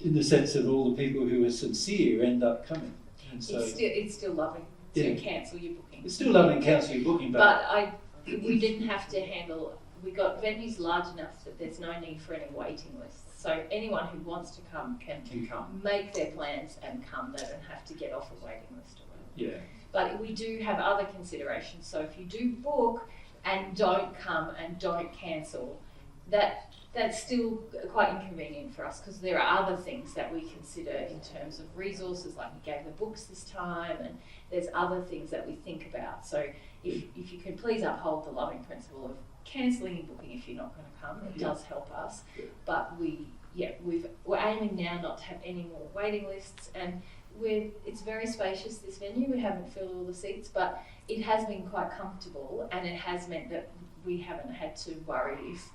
[SPEAKER 1] in the sense that all the people who are sincere end up coming. And so
[SPEAKER 2] it's still loving to cancel your booking.
[SPEAKER 1] It's still loving to cancel your booking,
[SPEAKER 2] but we didn't have to handle. We got venues large enough that there's no need for any waiting lists. So anyone who wants to come can
[SPEAKER 1] come.
[SPEAKER 2] Make their plans and come. They don't have to get off a waiting list or whatever.
[SPEAKER 1] Yeah.
[SPEAKER 2] But we do have other considerations. So if you do book and don't come and don't cancel, that's still quite inconvenient for us, because there are other things that we consider in terms of resources, like we gave the books this time, and there's other things that we think about. So if you can please uphold the loving principle of cancelling your booking if you're not going to come, it does help us. But we're aiming now not to have any more waiting lists, and it's very spacious, this venue. We haven't filled all the seats, but it has been quite comfortable, and it has meant that we haven't had to worry. If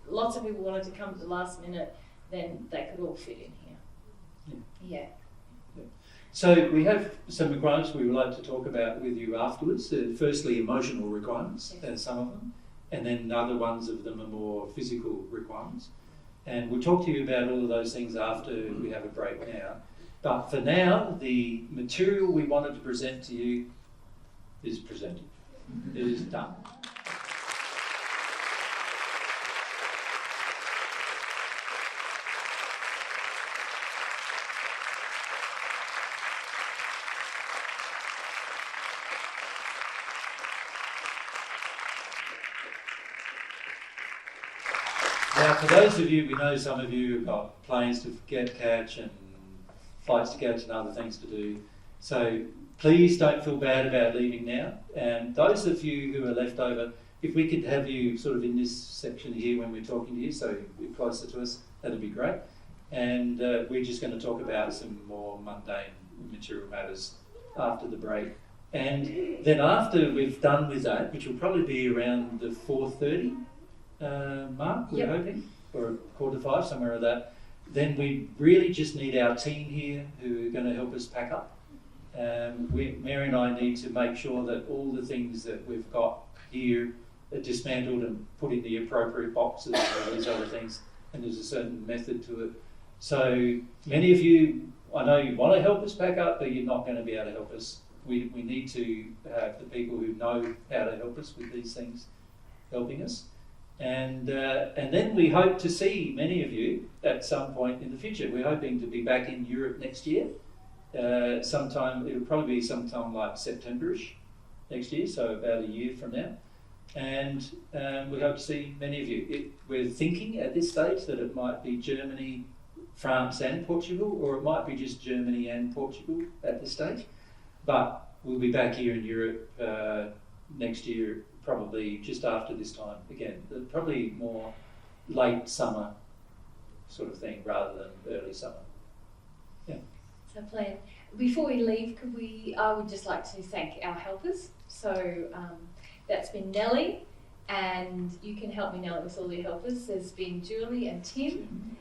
[SPEAKER 2] lots of people wanted to come at the last minute, then they could all fit in here. Yeah.
[SPEAKER 1] So we have some requirements we would like to talk about with you afterwards. Firstly, emotional requirements, some of them, and then other ones of them are more physical requirements. And we'll talk to you about all of those things after we have a break now. But for now, the material we wanted to present to you is presented. It is done. Now, for those of you, we know some of you have got planes to catch and flights to catch and other things to do. So please don't feel bad about leaving now. And those of you who are left over, if we could have you sort of in this section here when we're talking to you, so you're closer to us, that'd be great. And we're just going to talk about some more mundane material matters after the break. And then after we've done with that, which will probably be around the 4:30 mark, we're hoping, or 4:45, somewhere like that, then we really just need our team here who are going to help us pack up. Mary and I need to make sure that all the things that we've got here are dismantled and put in the appropriate boxes and all these other things, and there's a certain method to it. So many of you, I know you want to help us pack up, but you're not going to be able to help us. We need to have the people who know how to help us with these things helping us. And then we hope to see many of you at some point in the future. We're hoping to be back in Europe next year. Sometime, it'll probably be sometime like September-ish next year, so about a year from now. And we hope to see many of you. We're thinking at this stage that it might be Germany, France and Portugal, or it might be just Germany and Portugal at this stage. But we'll be back here in Europe next year, probably just after this time again. Probably more late summer sort of thing rather than early summer. Yeah.
[SPEAKER 2] So plan. Before we leave, I would just like to thank our helpers. So that's been Nellie, and you can help me, Nellie, with all your helpers. There's been Julie and Tim.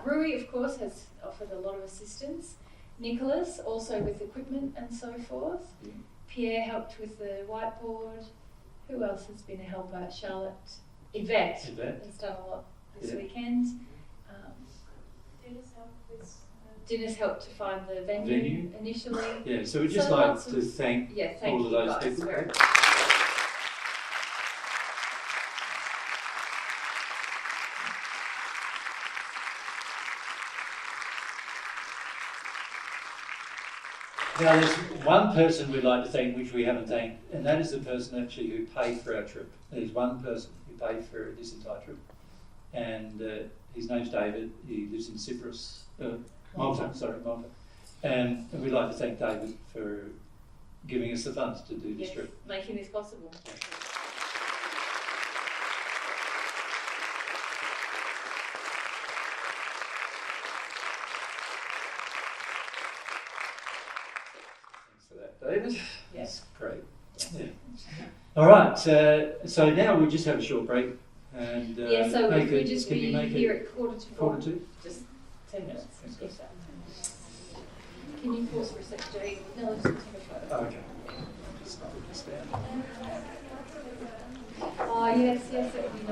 [SPEAKER 2] Rui, of course, has offered a lot of assistance. Nicholas, also with equipment and so forth. Pierre helped with the whiteboard. Who else has been a helper? Charlotte. Yvette has done a lot this weekend. Dennis helped to find the venue initially.
[SPEAKER 1] Yeah, so we'd just like to thank
[SPEAKER 2] thank
[SPEAKER 1] all of those
[SPEAKER 2] guys
[SPEAKER 1] people.
[SPEAKER 2] very much.
[SPEAKER 1] Now, there's one person we'd like to thank, which we haven't thanked, and that is the person actually who paid for our trip. There's one person who paid for this entire trip, and his name's David. He lives in Cyprus, Malta. And we'd like to thank David for giving us the funds to do this trip.
[SPEAKER 2] Making this possible.
[SPEAKER 1] David?
[SPEAKER 2] Yes.
[SPEAKER 1] Great. Yeah. All right, so now we just have a short break. And
[SPEAKER 2] so if we just
[SPEAKER 1] can
[SPEAKER 2] be
[SPEAKER 1] you make
[SPEAKER 2] here
[SPEAKER 1] it
[SPEAKER 2] at 3:45.
[SPEAKER 1] 4:45?
[SPEAKER 2] Just 10 minutes.
[SPEAKER 1] Thanks.
[SPEAKER 2] If that. Can you pause for a second, Jodie? No, just take a photo.
[SPEAKER 1] Okay. Just put this down.
[SPEAKER 2] Oh, yes, it would be nice.